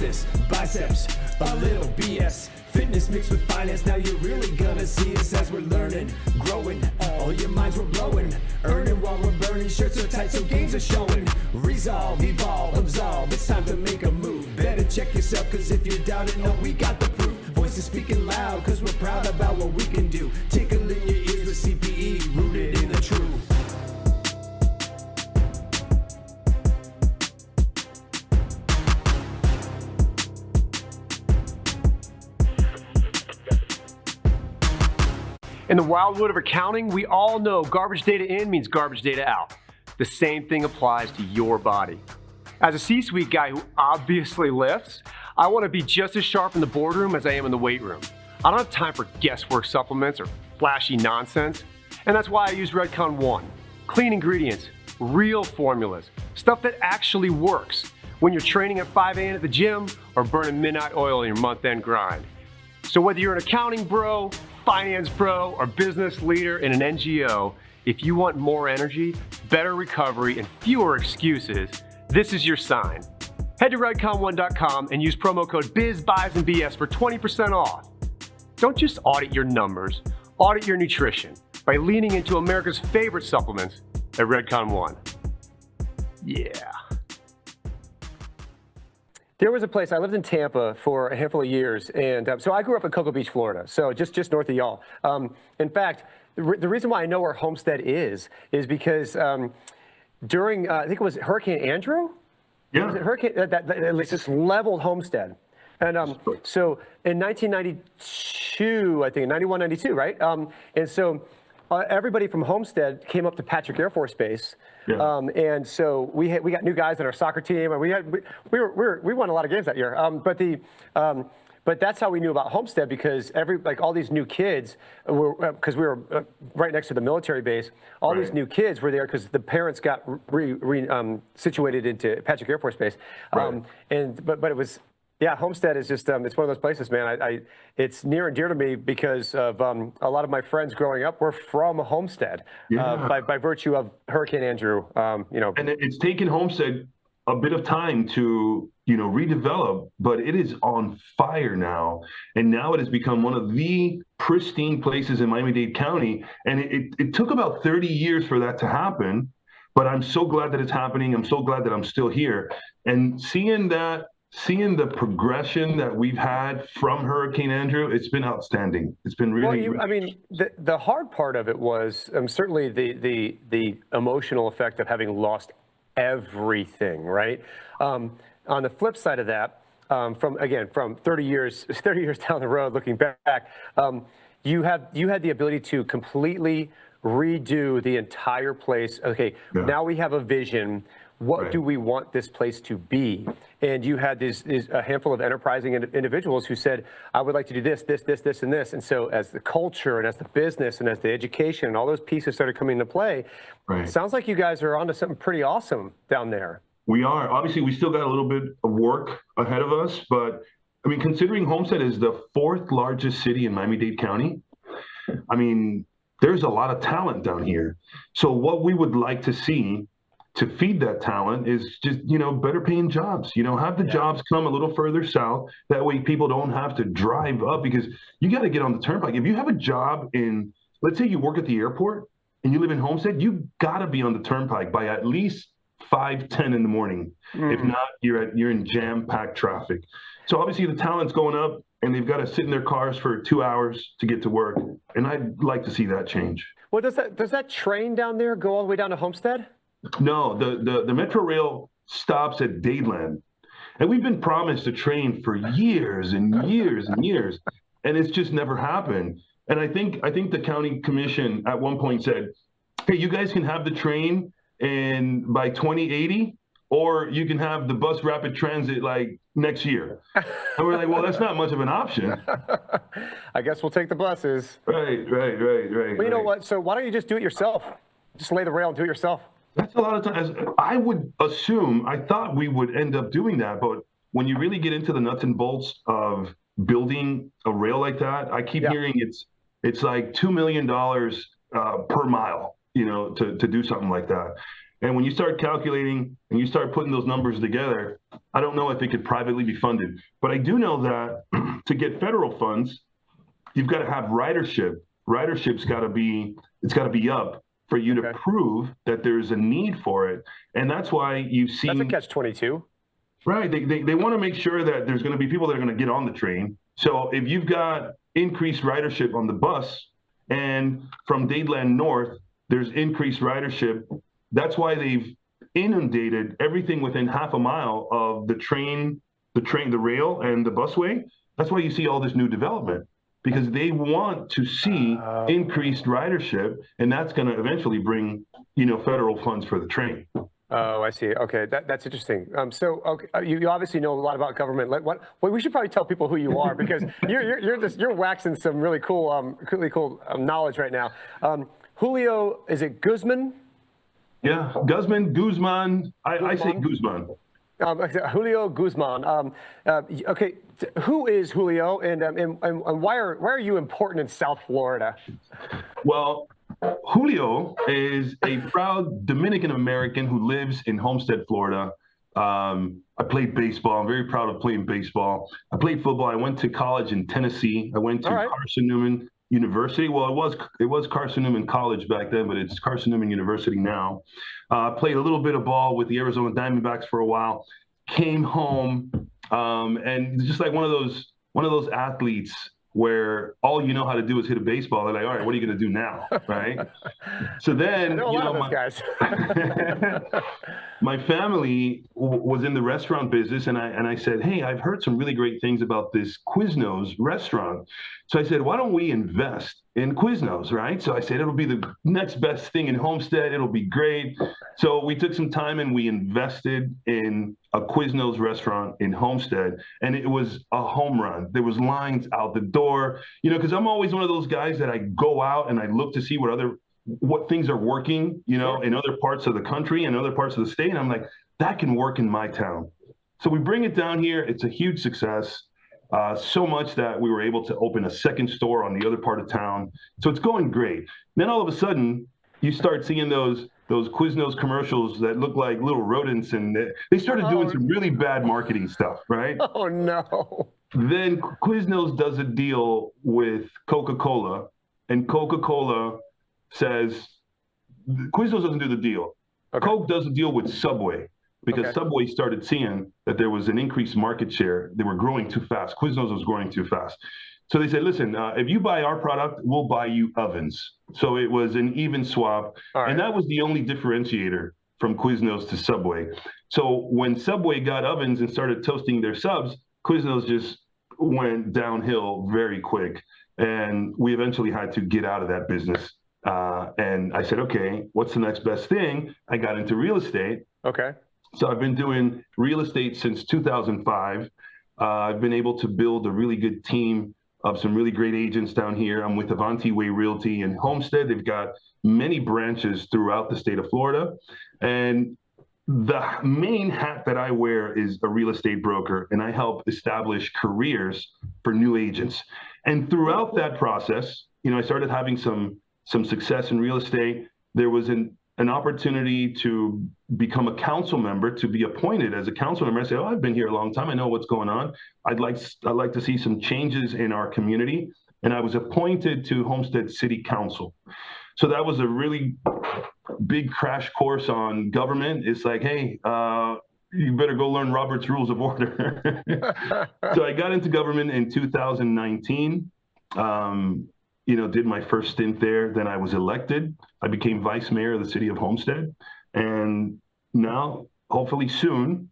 business, biceps, a little BS. Fitness mixed with finance, now you're really gonna see us as we're learning, growing. All your minds we're blowing, earning while we're burning. Shirts are tight, so games are showing. Resolve, evolve, absolve, it's time to make a move. Better check yourself, cause if you're doubting, no, we got the proof. Voices speaking loud, cause we're proud about what we can do. Tickling your ears with CPE, rooted in the truth. In the wildwood of accounting, we all know garbage data in means garbage data out. The same thing applies to your body. As a C-suite guy who obviously lifts, I want to be just as sharp in the boardroom as I am in the weight room. I don't have time for guesswork supplements or flashy nonsense, and that's why I use Redcon One. Clean ingredients, real formulas, stuff that actually works when you're training at 5 a.m. at the gym or burning midnight oil in your month-end grind. So whether you're an accounting bro, finance bro, or business leader in an NGO, if you want more energy, better recovery, and fewer excuses, this is your sign. Head to redcon1.com and use promo code BIZBUYSANDBS for 20% off. Don't just audit your numbers, audit your nutrition by leaning into America's favorite supplements at Redcon One. Yeah. There was a place, I lived in Tampa for a handful of years, and so I grew up in Cocoa Beach, Florida, so just north of y'all. In fact, the reason why I know where Homestead is because during, I think it was Hurricane Andrew? Yeah. Was it Hurricane, at least this leveled Homestead. And so in 1992, I think, 91, 92, right? And so everybody from Homestead came up to Patrick Air Force Base. Yeah. And so we got new guys on our soccer team, and we won a lot of games that year. But that's how we knew about Homestead, because all these new kids were, because we were right next to the military base. All these new kids were there because the parents got situated into Patrick Air Force Base. But it was. Yeah, Homestead is just, it's one of those places, man. It's near and dear to me because of a lot of my friends growing up were from Homestead by virtue of Hurricane Andrew, And it's taken Homestead a bit of time to, redevelop, but it is on fire now. And now it has become one of the pristine places in Miami-Dade County. And it took about 30 years for that to happen, but I'm so glad that it's happening. I'm so glad that I'm still here. And seeing the progression that we've had from Hurricane Andrew, it's been outstanding. It's been really. Well, the hard part of it was certainly the emotional effect of having lost everything, right? On the flip side of that, from 30 years down the road, looking back, you had the ability to completely redo the entire place. Okay, now we have a vision. What do we want this place to be? And you had a handful of enterprising individuals who said, I would like to do this, this, and this. And so as the culture and as the business and as the education and all those pieces started coming into play, it sounds like you guys are onto something pretty awesome down there. We are. Obviously, we still got a little bit of work ahead of us. But, considering Homestead is the 4th largest city in Miami-Dade County, there's a lot of talent down here. So what we would like to see to feed that talent is just, better paying jobs, have the jobs come a little further south. That way people don't have to drive up, because you got to get on the turnpike. If you have a job let's say you work at the airport and you live in Homestead, you got to be on the turnpike by at least 5:10 in the morning. If not, you're in jam-packed traffic. So obviously the talent's going up and they've got to sit in their cars for 2 hours to get to work. And I'd like to see that change. Well, does that train down there go all the way down to Homestead? No, the Metro Rail stops at Dadeland, and we've been promised a train for years and years and years, and it's just never happened. And I think the county commission at one point said, "Hey, you guys can have the train by 2080, or you can have the bus rapid transit like next year." And we're like, "Well, that's not much of an option." I guess we'll take the buses. Right. Well, you know what? So why don't you just do it yourself? Just lay the rail and do it yourself. That's a lot of times. I would assume, I thought we would end up doing that, but when you really get into the nuts and bolts of building a rail like that, I keep hearing it's like $2 million per mile, to do something like that. And when you start calculating and you start putting those numbers together, I don't know if it could privately be funded. But I do know that to get federal funds, you've got to have ridership. Ridership's got to be, it's got to be up for you to prove that there's a need for it. And that's why you've seen— That's a catch-22. Right. They want to make sure that there's going to be people that are going to get on the train. So if you've got increased ridership on the bus, and from Dadeland North, there's increased ridership, that's why they've inundated everything within half a mile of the rail and the busway. That's why you see all this new development, because they want to see increased ridership, and that's going to eventually bring, federal funds for the train. Oh, I see. Okay, that's interesting. You obviously know a lot about government. Well, we should probably tell people who you are, because you're waxing some really cool knowledge right now. Julio, is it Guzman? Yeah, Guzman. I say Guzman. Julio Guzman. Okay, who is Julio, and why are you important in South Florida? Well, Julio is a proud Dominican American who lives in Homestead, Florida. I played baseball. I'm very proud of playing baseball. I played football. I went to college in Tennessee. I went to Carson Newman University. Well, it was Carson Newman College back then, but it's Carson Newman University now. Played a little bit of ball with the Arizona Diamondbacks for a while. Came home, and just like one of those athletes where all you know how to do is hit a baseball. They're like, all right, what are you going to do now, right? So then, I know a lot of those guys. My family was in the restaurant business, and I said, hey, I've heard some really great things about this Quiznos restaurant. So I said, why don't we invest in Quiznos, right? So I said, it'll be the next best thing in Homestead. It'll be great. So we took some time and we invested in a Quiznos restaurant in Homestead, and it was a home run. There was lines out the door, because I'm always one of those guys that I go out and I look to see what things are working, in other parts of the country and other parts of the state. And I'm like, that can work in my town. So we bring it down here. It's a huge success. So much that we were able to open a second store on the other part of town. So it's going great. Then all of a sudden, you start seeing those Quiznos commercials that look like little rodents, and they started doing some really bad marketing stuff, right? Oh, no. Then Quiznos does a deal with Coca-Cola, and Coca-Cola says, Quiznos doesn't do the deal. Okay. Coke does a deal with Subway, because Subway started seeing that there was an increased market share. They were growing too fast. Quiznos was growing too fast. So they said, listen, if you buy our product, we'll buy you ovens. So it was an even swap. Right. And that was the only differentiator from Quiznos to Subway. So when Subway got ovens and started toasting their subs, Quiznos just went downhill very quick. And we eventually had to get out of that business. And I said, okay, what's the next best thing? I got into real estate. Okay. So I've been doing real estate since 2005. I've been able to build a really good team of some really great agents down here. I'm with Avanti Way Realty in Homestead. They've got many branches throughout the state of Florida. And the main hat that I wear is a real estate broker, and I help establish careers for new agents. And throughout that process, I started having some success in real estate. There was an opportunity to become a council member, to be appointed as a council member. I said, I've been here a long time. I know what's going on. I'd like to see some changes in our community. And I was appointed to Homestead City Council. So that was a really big crash course on government. It's like, hey, you better go learn Robert's Rules of Order. So I got into government in 2019. Did my first stint there. Then I was elected. I became Vice Mayor of the city of Homestead. And now, hopefully soon,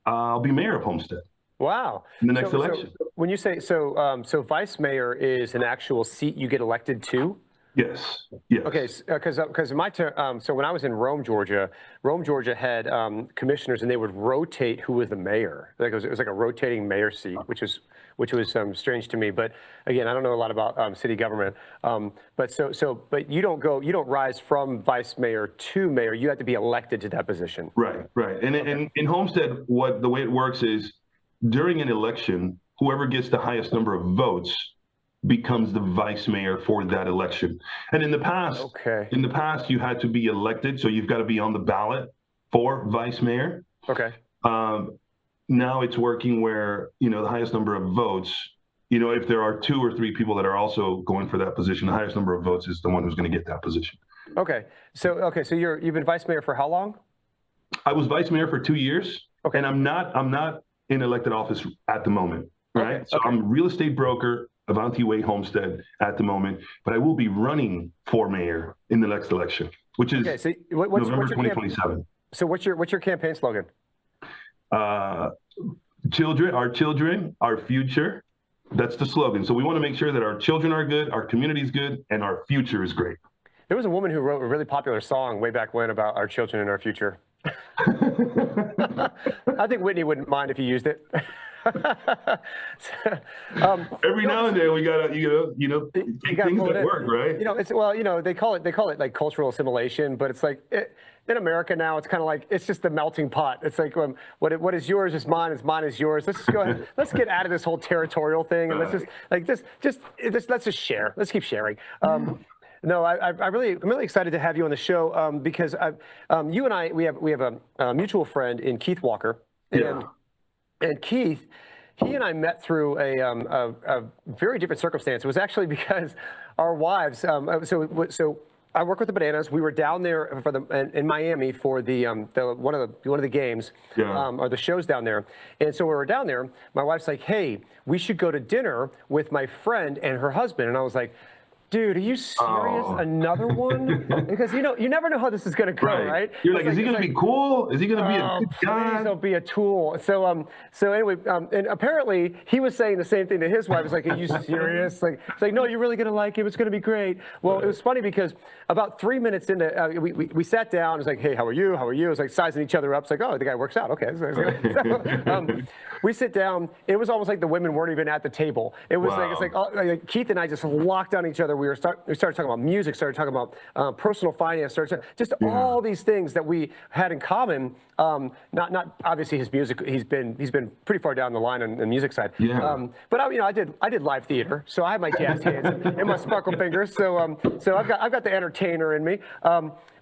I'll be Mayor of Homestead. Wow. In the next election. So when you say, so Vice Mayor is an actual seat you get elected to? Yes. Yes. Okay, because my term, so when I was in Rome, Georgia had commissioners, and they would rotate who was the mayor. Like it was like a rotating mayor seat, which was strange to me. But again, I don't know a lot about city government. But you don't rise from vice mayor to mayor. You have to be elected to that position. Right. And in Homestead, the way it works is during an election, whoever gets the highest number of votes becomes the vice mayor for that election. And in the past, you had to be elected, so you've got to be on the ballot for vice mayor. Okay. Now it's working where, the highest number of votes, if there are 2 or 3 people that are also going for that position, the highest number of votes is the one who's going to get that position. Okay. So you've been vice mayor for how long? I was vice mayor for 2 years. Okay. And I'm not in elected office at the moment. Right. Okay. So I'm a real estate broker of Homestead at the moment, but I will be running for mayor in the next election, which is November 2027. So what's your campaign slogan? Our children, our future. That's the slogan. So we want to make sure that our children are good, our community is good, and our future is great. There was a woman who wrote a really popular song way back when about our children and our future. I think Whitney wouldn't mind if you used it. Every now and then we gotta, take things that work, right? They call it like cultural assimilation, but it's like in America now, it's kind of like it's just the melting pot. It's like what is yours is mine is yours. Let's just go ahead. Let's get out of this whole territorial thing, and let's just share. Let's keep sharing. No, I'm really excited to have you on the show because you and I we have a mutual friend in Keith Walker, and Keith, he and I met through a very different circumstance. It was actually because our wives. So I work with the Bananas. We were down there in Miami for one of the games or the shows down there, and so we were down there. My wife's like, "Hey, we should go to dinner with my friend and her husband," and I was like, dude, are you serious? Another one? Because you never know how this is going to go, right? You're like, is he going to be cool? Is he going to be a good guy? Please don't be a tool. So anyway, and apparently he was saying the same thing to his wife. It's like, are you serious? It's like, no, you're really going to like him. It's going to be great. Well, it was funny because about 3 minutes into, we sat down. It was like, hey, how are you? How are you? It was like sizing each other up. It's like, oh, the guy works out. Okay. So, we sit down. It was almost like the women weren't even at the table. It was like Keith and I just locked on each other. We started talking about music, started talking about personal finance, all these things that we had in common. Not obviously his music. He's been pretty far down the line on the music side. But I did live theater, so I have my jazz hands and my sparkle fingers. So I've got the entertainer in me.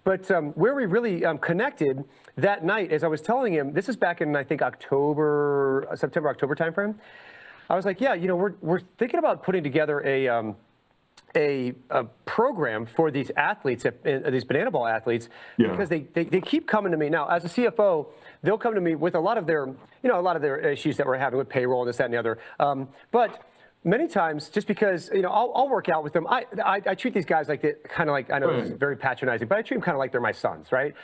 But where we really connected that night, as I was telling him, this is back in I think September, October timeframe. I was like, yeah, we're thinking about putting together a program for these athletes, these banana ball athletes, because they keep coming to me now. As a CFO, they'll come to me with a lot of their issues that we're having with payroll and this, that, and the other. But many times, just because I'll work out with them. I treat these guys like kind of like, I know this is very patronizing, but I treat them kind of like they're my sons, right?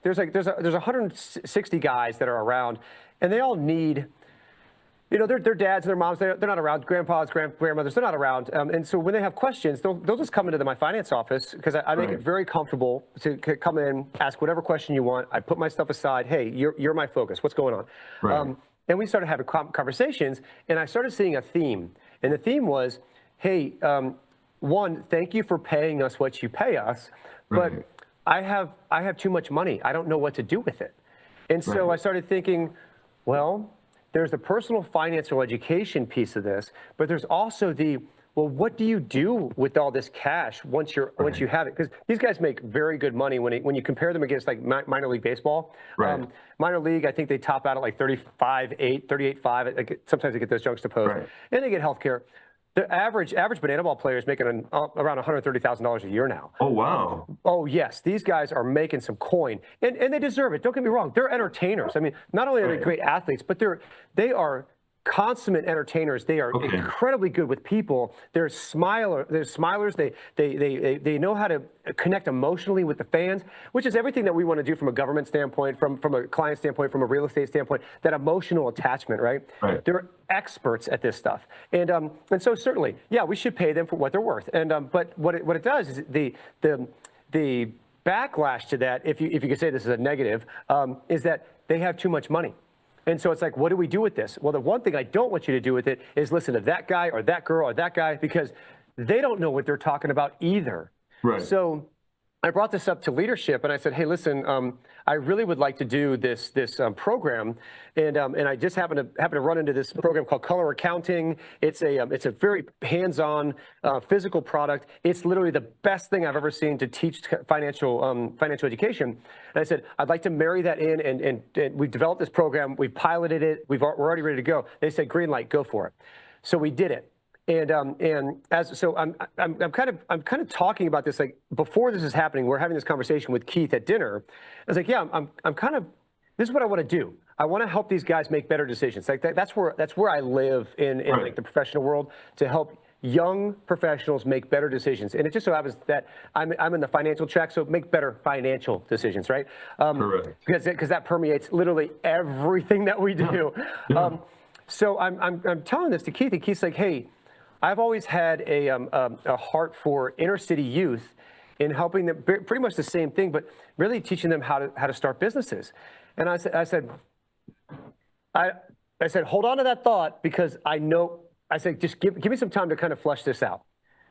There's 160 guys that are around, and they all need. Their dads and their moms, they're not around. Grandpas, grandmothers, they're not around. And so when they have questions, they'll just come into my finance office because I make it very comfortable to come in, ask whatever question you want. I put my stuff aside. Hey, you're my focus. What's going on? And we started having conversations, and I started seeing a theme. And the theme was, hey, one, thank you for paying us what you pay us, but I have too much money. I don't know what to do with it. And so I started thinking, well, there's the personal financial education piece of this, but there's also what do you do with all this cash once you have it? Because these guys make very good money when you compare them against like minor league baseball. Minor league, I think they top out at like 35.8, 38.5. Sometimes they get those juxtaposed, and they get health care. The average banana ball player is making around $130,000 a year now. Oh, wow. Oh, yes. These guys are making some coin, and they deserve it. Don't get me wrong. They're entertainers. I mean, not only are they great athletes, but they are consummate entertainers. They are incredibly good with people. They're smilers. They know how to connect emotionally with the fans, which is everything that we want to do from a government standpoint, from a client standpoint, from a real estate standpoint, that emotional attachment, right? They're experts at this stuff. And so certainly, yeah, we should pay them for what they're worth. And but what it does is the backlash to that, if you could say this is a negative, is that they have too much money. And so it's like, what do we do with this? Well, the one thing I don't want you to do with it is listen to that guy or that girl or that guy, because they don't know what they're talking about either. So I brought this up to leadership, and I said, "Hey, listen, I really would like to do this program, and I just happen to run into this program called Color Accounting. It's a very hands-on physical product. It's literally the best thing I've ever seen to teach financial education." And I said, "I'd like to marry that in, and we've developed this program. We've piloted it. We're already ready to go." They said, "Green light, go for it." So we did it. And I'm kind of talking about this, like, before this is happening, we're having this conversation with Keith at dinner. I was like, yeah, I'm kind of, this is what I want to do. I want to help these guys make better decisions. Like that's where I live in right. like the professional world, to help young professionals make better decisions. And it just so happens that I'm in the financial track, so make better financial decisions, right? Correct. Because that permeates literally everything that we do. Yeah. So I'm telling this to Keith, and Keith's like, hey, I've always had a heart for inner city youth in helping them, pretty much the same thing, but really teaching them how to start businesses. And I said, hold on to that thought, because I know, I said, just give me some time to kind of flesh this out.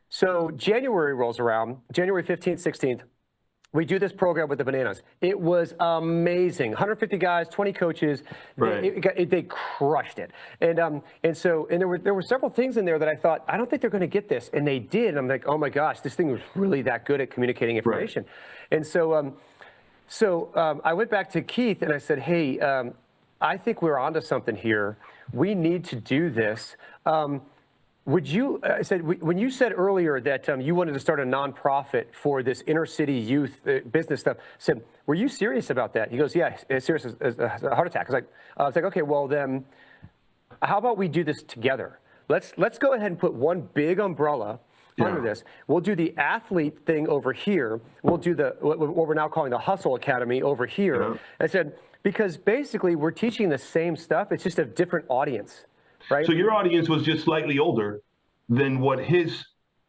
So January rolls around, January 15th, 16th. We do this program with the Bananas. It was amazing. 150 guys, 20 coaches. Right. They crushed it. And there were several things in there that I thought, I don't think they're going to get this, and they did. And I'm like, oh my gosh, this thing was really that good at communicating information. Right. And so I went back to Keith and I said, hey, I think we're onto something here. We need to do this. Would you, I said, when you said earlier that you wanted to start a nonprofit for this inner city youth business stuff, I said, were you serious about that? He goes, yeah, as serious as a heart attack. I was like, okay, well then, how about we do this together? Let's go ahead and put one big umbrella under this. We'll do the athlete thing over here. We'll do what we're now calling the Hustle Academy over here. Yeah. I said, because basically we're teaching the same stuff, it's just a different audience. Right? So your audience was just slightly older than what his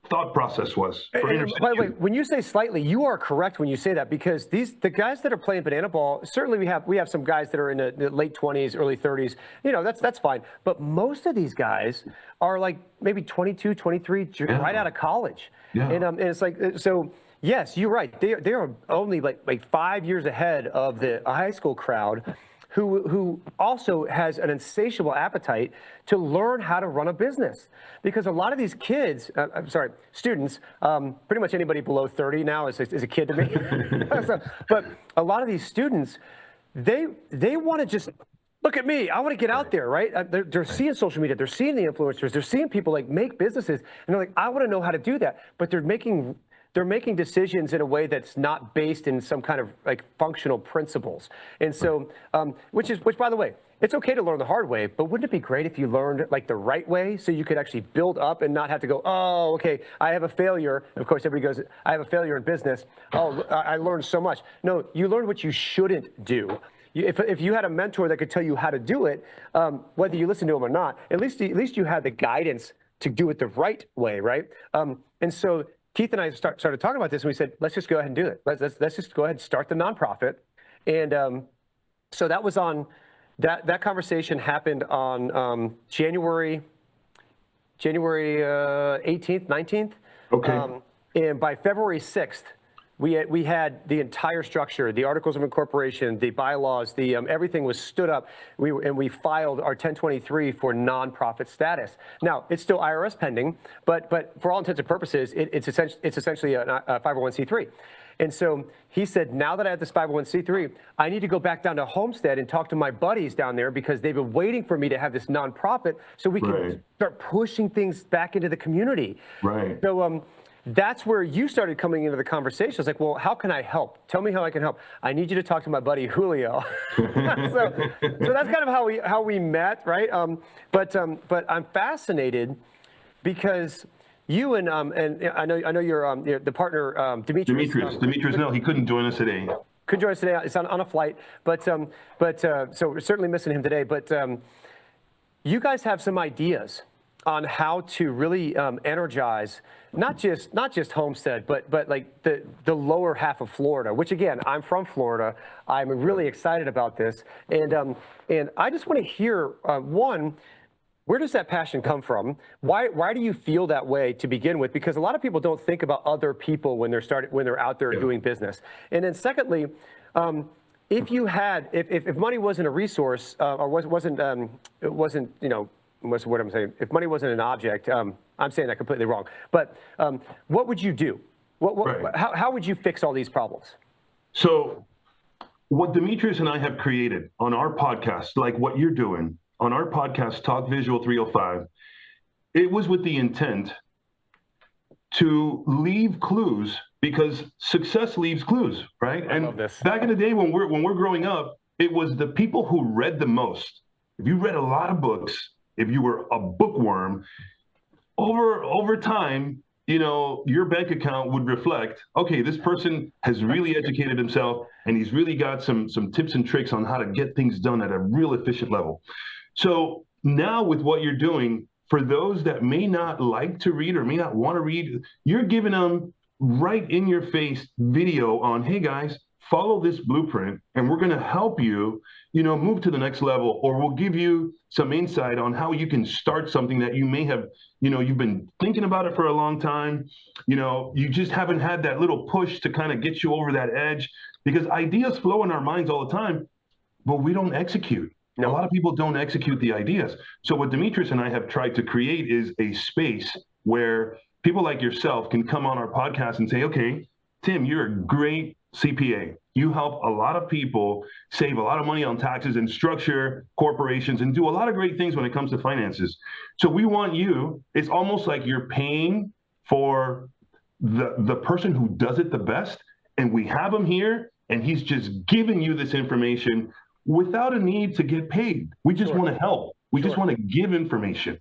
thought process was. By the way, when you say slightly, you are correct when you say that, because the guys that are playing banana ball, certainly we have some guys that are in the late 20s, early 30s. You know, that's fine. But most of these guys are like maybe 22, 23, right out of college. Yeah. And it's like, so yes, you're right. They are only like 5 years ahead of the high school crowd, who also has an insatiable appetite to learn how to run a business. Because a lot of these kids, students, pretty much anybody below 30 now is a kid to me. But a lot of these students, they want to just, look at me, I want to get out there, right? They're seeing social media, they're seeing the influencers, they're seeing people like make businesses, and they're like, I want to know how to do that. But they're making decisions in a way that's not based in some kind of like functional principles. And so, which by the way, it's okay to learn the hard way, but wouldn't it be great if you learned like the right way, so you could actually build up and not have to go, oh, okay, I have a failure. Of course, everybody goes, I have a failure in business. Oh, I learned so much. No, you learned what you shouldn't do. If you had a mentor that could tell you how to do it, whether you listen to him or not, at least you had the guidance to do it the right way, right? And so Keith and I started talking about this, and we said, let's just go ahead and do it. Let's just go ahead and start the nonprofit. And so that was on, that conversation happened on January 18th, 19th. Okay. And by February 6th, we had the entire structure, the articles of incorporation, the bylaws, everything was stood up. We filed our 1023 for nonprofit status. Now it's still IRS pending, but for all intents and purposes, it's essentially a 501c3. And so he said, now that I have this 501c3, I need to go back down to Homestead and talk to my buddies down there, because they've been waiting for me to have this nonprofit so we can start pushing things back into the community. Right. So that's where you started coming into the conversation. I was like, well, how can I help? Tell me how I can help. I need you to talk to my buddy Julio. so that's kind of how we met, right? But I'm fascinated because you and I know you're the partner Demetrius. No, he couldn't join us today. Couldn't join us today. It's on a flight, but so we're certainly missing him today. But you guys have some ideas on how to really energize not just Homestead, but like the lower half of Florida, which again, I'm from Florida. I'm really excited about this. And I just want to hear, one, Where does that passion come from? Why do you feel that way to begin with? Because a lot of people don't think about other people when they're out there doing business. And then secondly, if money wasn't a resource or wasn't what's what I'm saying? If money wasn't an object, I'm saying that completely wrong. But what would you do? How would you fix all these problems? So what Demetrius and I have created on our podcast, like what you're doing on our podcast, Talk Visual 305, it was with the intent to leave clues, because success leaves clues, right? I love this. Back in the day when we're growing up, it was the people who read the most. If you read a lot of books, if you were a bookworm, over time, your bank account would reflect, okay, this person has really educated himself and he's really got some tips and tricks on how to get things done at a real efficient level. So now with what you're doing, for those that may not like to read or may not want to read, you're giving them right in your face video on, hey guys, follow this blueprint and we're going to help you, move to the next level, or we'll give you some insight on how you can start something that you may have, you've been thinking about it for a long time. You just haven't had that little push to kind of get you over that edge, because ideas flow in our minds all the time, but we don't execute. No. A lot of people don't execute the ideas. So what Demetrius and I have tried to create is a space where people like yourself can come on our podcast and say, okay, Tim, you're a great CPA. You help a lot of people save a lot of money on taxes and structure corporations and do a lot of great things when it comes to finances. So we want you, it's almost like you're paying for the person who does it the best, and we have him here and he's just giving you this information without a need to get paid. We just want to help. We just want to give information.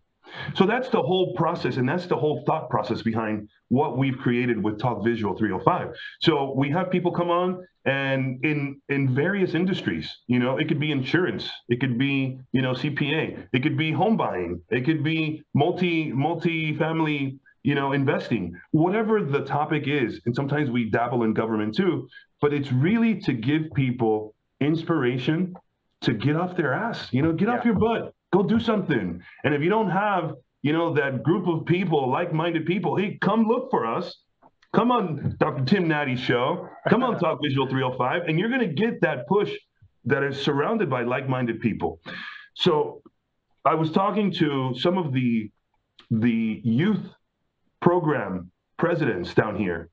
So that's the whole process, and that's the whole thought process behind what we've created with Talk Visual 305. So we have people come on, and in various industries, it could be insurance, it could be, CPA, it could be home buying, it could be multi-family, investing, whatever the topic is. And sometimes we dabble in government too, but it's really to give people inspiration to get off their ass, get off your butt, go do something. And if you don't have, that group of people, like-minded people, hey, come look for us. Come on Dr. Tim Naddy's show. Come on Talk Visual 305, and you're going to get that push that is surrounded by like-minded people. So I was talking to some of the youth program presidents down here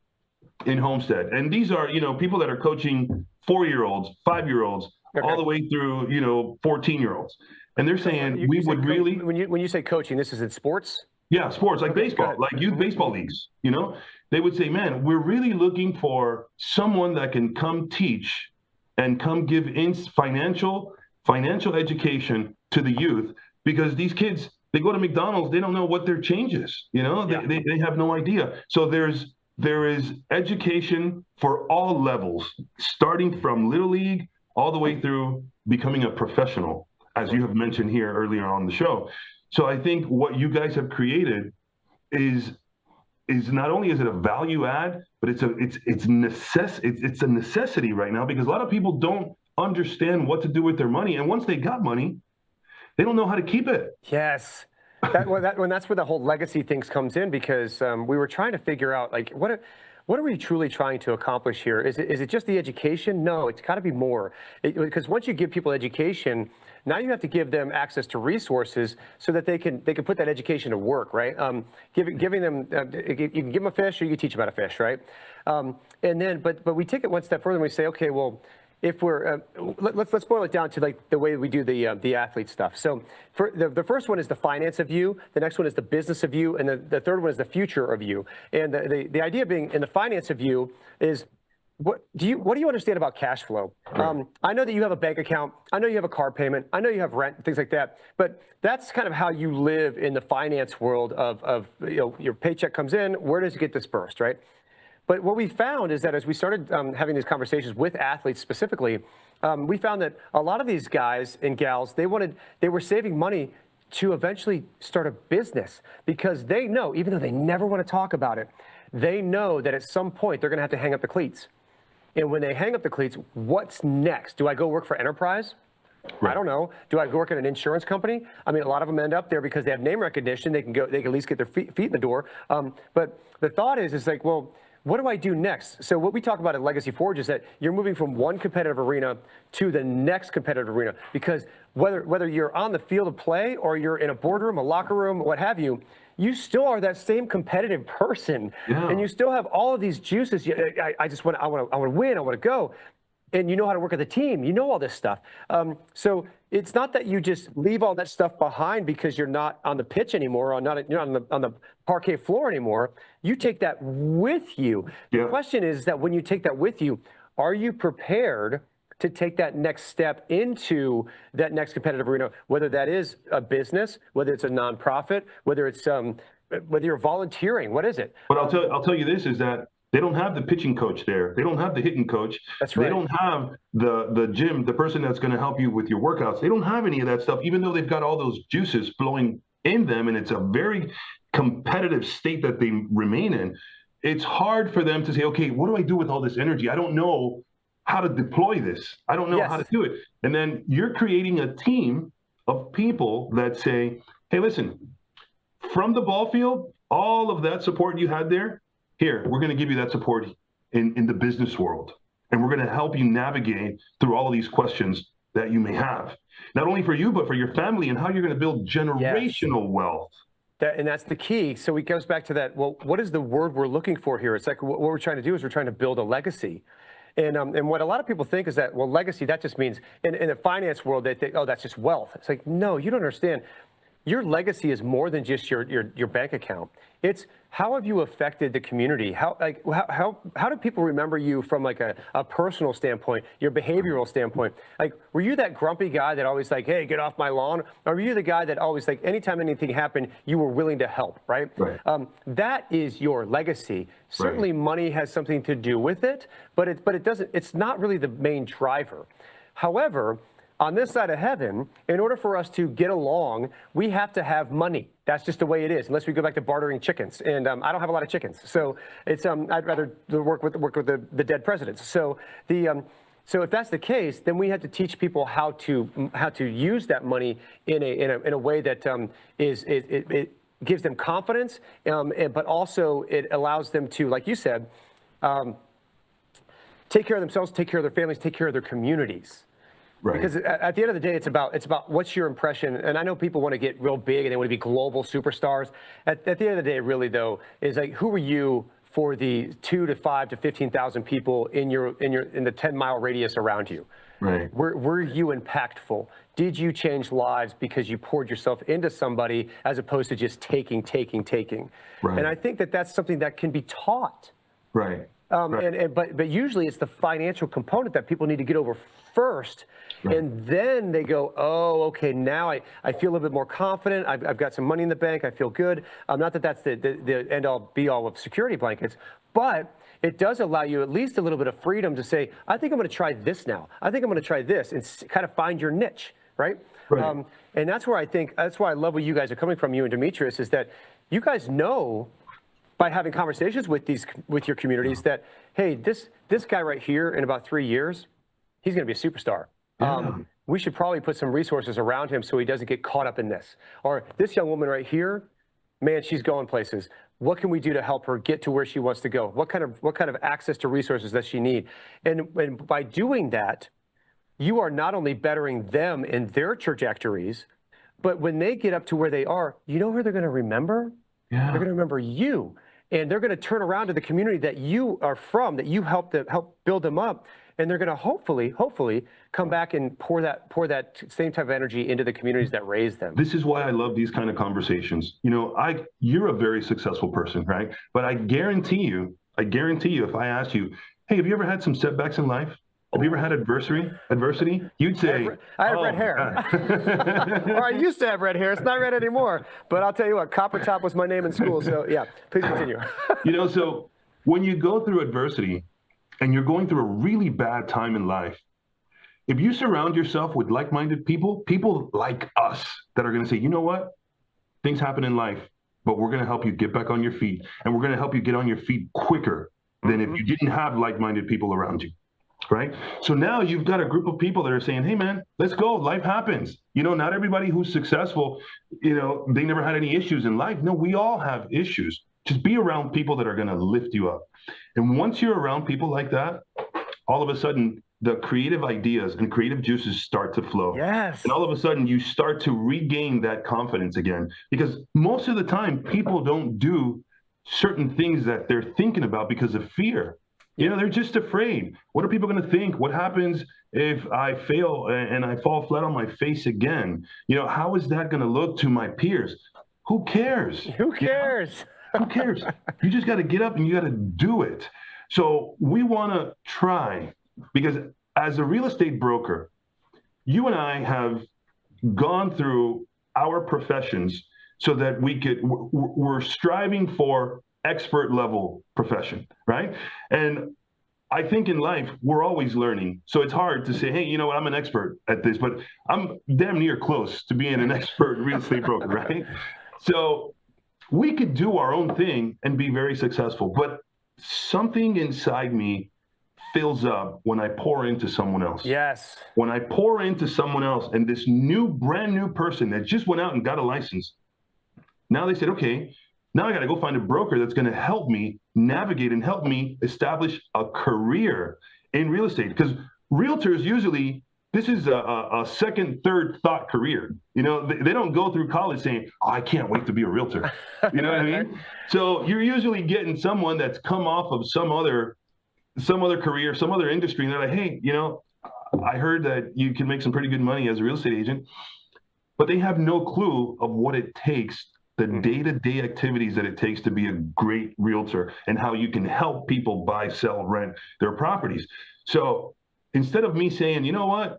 in Homestead. And these are, people that are coaching 4-year-olds, 5-year-olds, all the way through, 14-year-olds. And they're saying we would really... When you say coaching, this is in sports? Yeah, sports, like baseball, like youth baseball leagues, They would say, man, we're really looking for someone that can come teach and come give financial education to the youth, because these kids, they go to McDonald's, they don't know what their change is, they have no idea. So there is education for all levels, starting from Little League all the way through becoming a professional, as you have mentioned here earlier on the show. So I think what you guys have created is not only is it a value add, but it's a necessity right now, because a lot of people don't understand what to do with their money. And once they got money, they don't know how to keep it. Yes. That's where the whole legacy things comes in, because we were trying to figure out, like, what are we truly trying to accomplish here? Is it just the education? No, it's got to be more. Because once you give people education, now you have to give them access to resources so that they can put that education to work, right? Giving them, you can give them a fish, or you can teach them how to fish, right? And then, but we take it one step further and we say, okay, well, if we're let's boil it down to like the way we do the athlete stuff. So for the first one is the finance of you, the next one is the business of you, and the third one is the future of you. And the idea being in the finance of you is, what do you understand about cash flow? I know that you have a bank account, I know you have a car payment, I know you have rent, things like that, but that's kind of how you live in the finance world of your paycheck comes in, where does it get dispersed, right? But what we found is that as we started having these conversations with athletes specifically, we found that a lot of these guys and gals, they were saving money to eventually start a business, because they know, even though they never want to talk about it, they know that at some point they're going to have to hang up the cleats. And when they hang up the cleats, what's next? Do I go work for Enterprise? I don't know. Do I work at an insurance company? I mean, a lot of them end up there because they have name recognition. They can at least get their feet in the door. But the thought is like, well, what do I do next? So what we talk about at Legacy Forge is that you're moving from one competitive arena to the next competitive arena, because whether you're on the field of play or you're in a boardroom, a locker room, what have you, you still are that same competitive person, and you still have all of these juices. I want to win. I want to go. And you know how to work with a team. You know all this stuff. So it's not that you just leave all that stuff behind because you're not on the pitch anymore, or you're not on the parquet floor anymore. You take that with you. The question is that when you take that with you, are you prepared to take that next step into that next competitive arena, whether that is a business, whether it's a nonprofit, whether it's whether you're volunteering, what is it? But I'll tell you this, is that they don't have the pitching coach there. They don't have the hitting coach. That's right. They don't have the gym, the person that's going to help you with your workouts. They don't have any of that stuff, even though they've got all those juices flowing in them, and it's a very competitive state that they remain in. It's hard for them to say, okay, what do I do with all this energy? I don't know how to deploy this. I don't know how to do it. And then you're creating a team of people that say, hey, listen, from the ball field, all of that support you had there, here, we're going to give you that support in the business world. And we're going to help you navigate through all of these questions that you may have, not only for you, but for your family, and how you're going to build generational wealth. And that's the key. So it goes back to that, well, what is the word we're looking for here? It's like what we're trying to do is we're trying to build a legacy. And what a lot of people think is that, well, legacy, that just means, in the finance world, they think, oh, that's just wealth. It's like, no, you don't understand. Your legacy is more than just your bank account. It's how have you affected the community? How do people remember you from like a personal standpoint, your behavioral standpoint? Like, were you that grumpy guy that always like, hey, get off my lawn? Or were you the guy that always like, anytime anything happened, you were willing to help, right? That is your legacy. Certainly money has something to do with it, but it doesn't, it's not really the main driver. However, on this side of heaven, in order for us to get along, we have to have money. That's just the way it is, unless we go back to bartering chickens. And I don't have a lot of chickens, so it's I'd rather work with the dead presidents. So so if that's the case, then we have to teach people how to use that money in a way that it gives them confidence, but also it allows them to, like you said, take care of themselves, take care of their families, take care of their communities. Because at the end of the day, it's about what's your impression. And I know people want to get real big and they want to be global superstars. At the end of the day, really though, is like, who are you for the 2 to 5 to 15,000 people in the 10-mile radius around you? Were you impactful? Did you change lives because you poured yourself into somebody as opposed to just taking? And I think that that's something that can be taught. But usually it's the financial component that people need to get over first, and then they go, oh, okay, now I feel a little bit more confident. I've got some money in the bank. I feel good. Not that that's the end-all, be-all of security blankets, but it does allow you at least a little bit of freedom to say, I think I'm going to try this now. I think I'm going to try this, and kind of find your niche, right? And that's where that's why I love where you guys are coming from, you and Demetrius, is that you guys know, by having conversations with your communities, that, hey, this guy right here in about 3 years, he's going to be a superstar. We should probably put some resources around him so he doesn't get caught up in this. Or this young woman right here, man, she's going places. What can we do to help her get to where she wants to go? What kind of access to resources does she need? And by doing that, you are not only bettering them in their trajectories, but when they get up to where they are, you know who they're going to remember? They're going to remember you. And they're going to turn around to the community that you are from, that you help build them up. And they're going to hopefully come back and pour that same type of energy into the communities that raise them. This is why I love these kind of conversations. You know, you're a very successful person, right? But I guarantee you, if I asked you, hey, have you ever had some setbacks in life? Have you ever had adversity? You'd say, I have red hair. Or I used to have red hair. It's not red anymore. But I'll tell you what, Copper Top was my name in school. So yeah, please continue. You know, so when you go through adversity and you're going through a really bad time in life, if you surround yourself with like-minded people like us that are going to say, you know what, things happen in life, but we're going to help you get back on your feet. And we're going to help you get on your feet quicker than if you didn't have like-minded people around you. right? So now you've got a group of people that are saying, hey, man, let's go. Life happens. Not everybody who's successful, they never had any issues in life. No, we all have issues. Just be around people that are going to lift you up. And once you're around people like that, all of a sudden, the creative ideas and creative juices start to flow. Yes. And all of a sudden, you start to regain that confidence again. Because most of the time, people don't do certain things that they're thinking about because of fear. They're just afraid. What are people going to think? What happens if I fail and I fall flat on my face again? How is that going to look to my peers? Who cares? Who cares? Who cares? You just got to get up and you got to do it. So we want to try, because as a real estate broker, you and I have gone through our professions so that we're striving for expert level profession, right? And I think in life, we're always learning. So it's hard to say, hey, you know what, I'm an expert at this, but I'm damn near close to being an expert real estate broker, right? So we could do our own thing and be very successful, but something inside me fills up when I pour into someone else. Yes. When I pour into someone else, and this brand new person that just went out and got a license, now they said, okay, now I got to go find a broker that's going to help me navigate and help me establish a career in real estate. Because realtors usually, this is a second, third thought career. They don't go through college saying, oh, I can't wait to be a realtor. You know what I mean? So you're usually getting someone that's come off of some other career, some other industry, and they're like, hey, I heard that you can make some pretty good money as a real estate agent, but they have no clue of what it takes, the day-to-day activities that it takes to be a great realtor, and how you can help people buy, sell, rent their properties. So instead of me saying, you know what,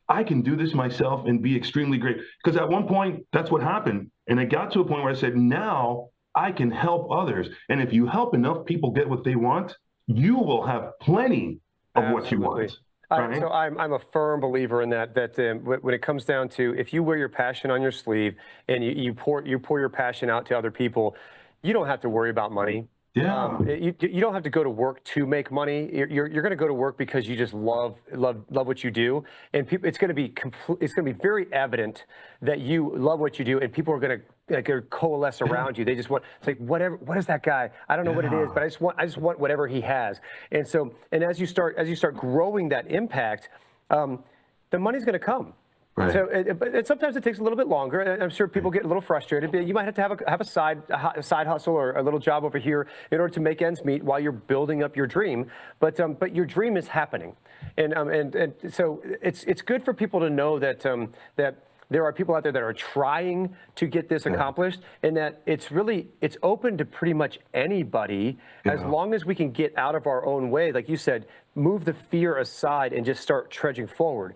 I can do this myself and be extremely great, because at one point, that's what happened. And I got to a point where I said, now I can help others. And if you help enough people get what they want, you will have plenty of what you want. Right? So I'm a firm believer in that when it comes down to, if you wear your passion on your sleeve and you pour your passion out to other people, you don't have to worry about money. Yeah. You don't have to go to work to make money. You're going to go to work because you just love what you do, and people, it's going to be very evident that you love what you do, and people are going to coalesce around you. They just want, it's like, whatever. What is that guy? I don't know what it is, but I just want whatever he has. And so, and as you start growing that impact, the money's going to come. Right. So, but sometimes it takes a little bit longer. I'm sure people get a little frustrated. You might have to have a side hustle or a little job over here in order to make ends meet while you're building up your dream. But your dream is happening, and so it's good for people to know that that there are people out there that are trying to get this accomplished, and that it's open to pretty much anybody, as long as we can get out of our own way, like you said, move the fear aside and just start trudging forward.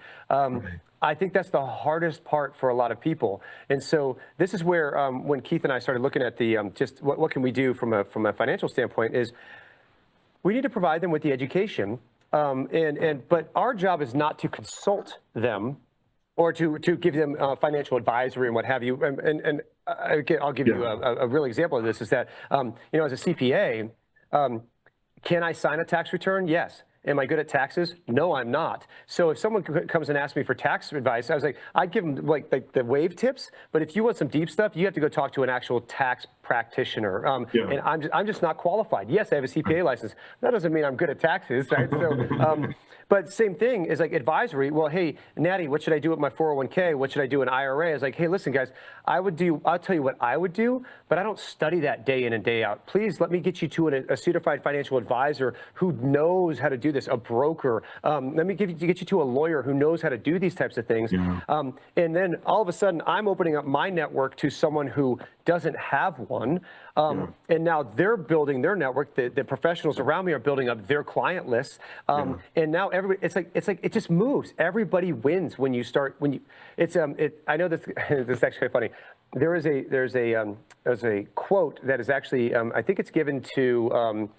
I think that's the hardest part for a lot of people. And so this is where, when Keith and I started looking at the, just what can we do from a financial standpoint, is we need to provide them with the education. But our job is not to consult them or to give them financial advisory and what have you. And again, I'll give you a real example of this, is that, as a CPA, can I sign a tax return? Yes. Am I good at taxes? No, I'm not. So if someone comes and asks me for tax advice, I was like, I'd give them like the wave tips, but if you want some deep stuff, you have to go talk to an actual tax practitioner. And I'm just not qualified. Yes, I have a CPA license. That doesn't mean I'm good at taxes, right? So, but same thing is like advisory. Well, hey, Naddy, what should I do with my 401k? What should I do in IRA? I was like, hey, listen, guys, I'll tell you what I would do, but I don't study that day in and day out. Please let me get you to a certified financial advisor who knows how to do this, a broker. Let me get you to a lawyer who knows how to do these types of things. And then all of a sudden, I'm opening up my network to someone who doesn't have one. And now they're building their network. The professionals around me are building up their client lists. And now everybody, it's like it just moves. Everybody wins when you start. I know this. This is actually funny. There's a quote that is actually I think it's given to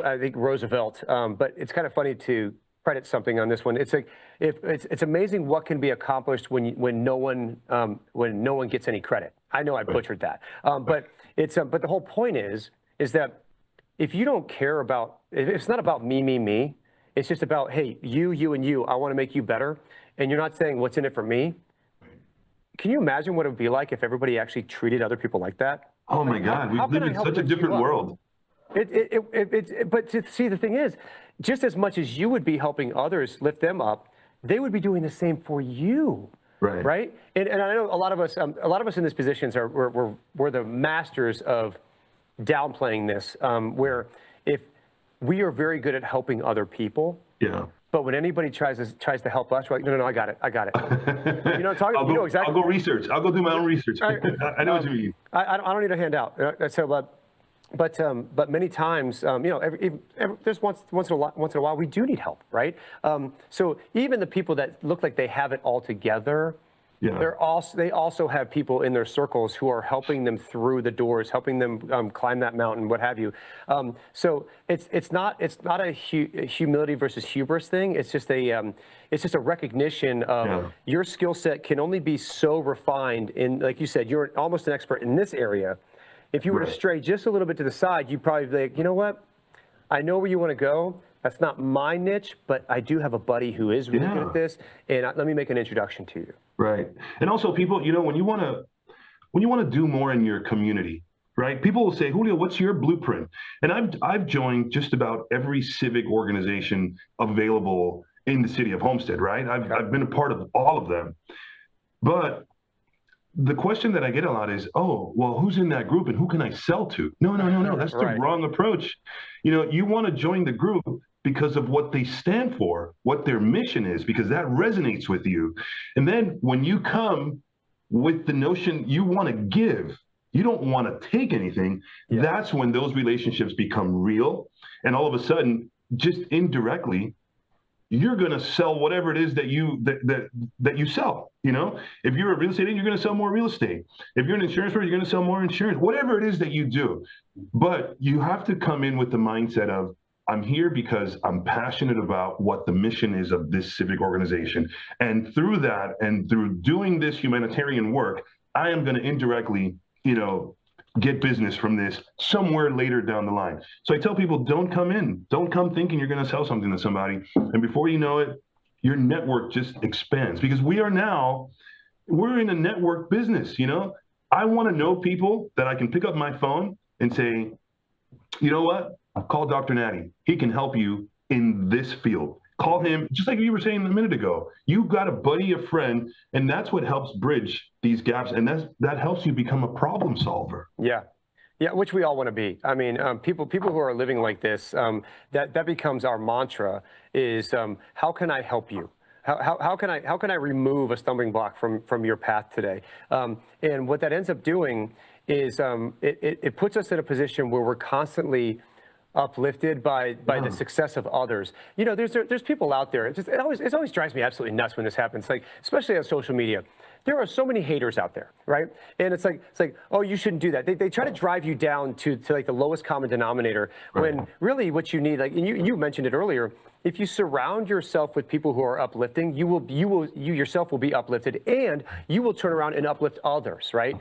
I think Roosevelt, but it's kind of funny to credit something on this one. It's like it's amazing what can be accomplished when no one gets any credit. I know I butchered that, but the whole point is that if you don't care about, if it's not about me, It's just about, hey, you, and you, I want to make you better. And you're not saying what's in it for me. Can you imagine what it would be like if everybody actually treated other people like that? Oh my God, we live in such a different world. But to see, the thing is, just as much as you would be helping others lift them up, they would be doing the same for you. Right. And I know a lot of us in these positions we're the masters of downplaying this, where if we are very good at helping other people. Yeah. But when anybody tries to help us, we're like, no, I got it. You know, you know exactly. I'll go research. I'll go do my own research. I know what you mean. I don't need a handout. So, but many times, you know, there's once in a while we do need help, right? So even the people that look like they have it all together, they also have people in their circles who are helping them through the doors, helping them climb that mountain, what have you. So it's not a humility versus hubris thing. It's just a recognition of your skill set can only be so refined. In, like you said, you're almost an expert in this area. If you were to stray just a little bit to the side, you'd probably be like, you know what? I know where you want to go. That's not my niche, but I do have a buddy who is really good at this, and let me make an introduction to you. Right. And also, people, you know, when you want to do more in your community, right? People will say, Julio, what's your blueprint? And I've joined just about every civic organization available in the city of Homestead, right? I've been a part of all of them. But the question that I get a lot is, oh, well, who's in that group and who can I sell to? No. That's the wrong approach. You know, you want to join the group because of what they stand for, what their mission is, because that resonates with you. And then when you come with the notion you want to give, you don't want to take anything, that's when those relationships become real. And all of a sudden, just indirectly, you're going to sell whatever it is that you sell. You know, if you're a real estate agent, you're going to sell more real estate. If you're an insurance broker, you're going to sell more insurance, whatever it is that you do. But you have to come in with the mindset of, I'm here because I'm passionate about what the mission is of this civic organization. And through that, and through doing this humanitarian work, I am going to indirectly, you know, get business from this somewhere later down the line. So I tell people, don't come thinking you're going to sell something to somebody. And before you know it, your network just expands, because we're in a network business. You know, I want to know people that I can pick up my phone and say, you know what? Call Dr. Naddy. He can help you in this field. Call him, just like you were saying a minute ago. You've got a buddy, a friend, and that's what helps bridge these gaps, and that helps you become a problem solver. Yeah, which we all want to be. I mean, people who are living like this, that becomes our mantra. Is how can I help you? How can I remove a stumbling block from your path today? And what that ends up doing is it puts us in a position where we're constantly uplifted by the success of others. You know, there's people out there. It always drives me absolutely nuts when this happens. Like, especially on social media, there are so many haters out there, right? And it's like, oh, you shouldn't do that. They try to drive you down to like the lowest common denominator, when really what you need, like, and you mentioned it earlier, if you surround yourself with people who are uplifting, you yourself will be uplifted, and you will turn around and uplift others, right?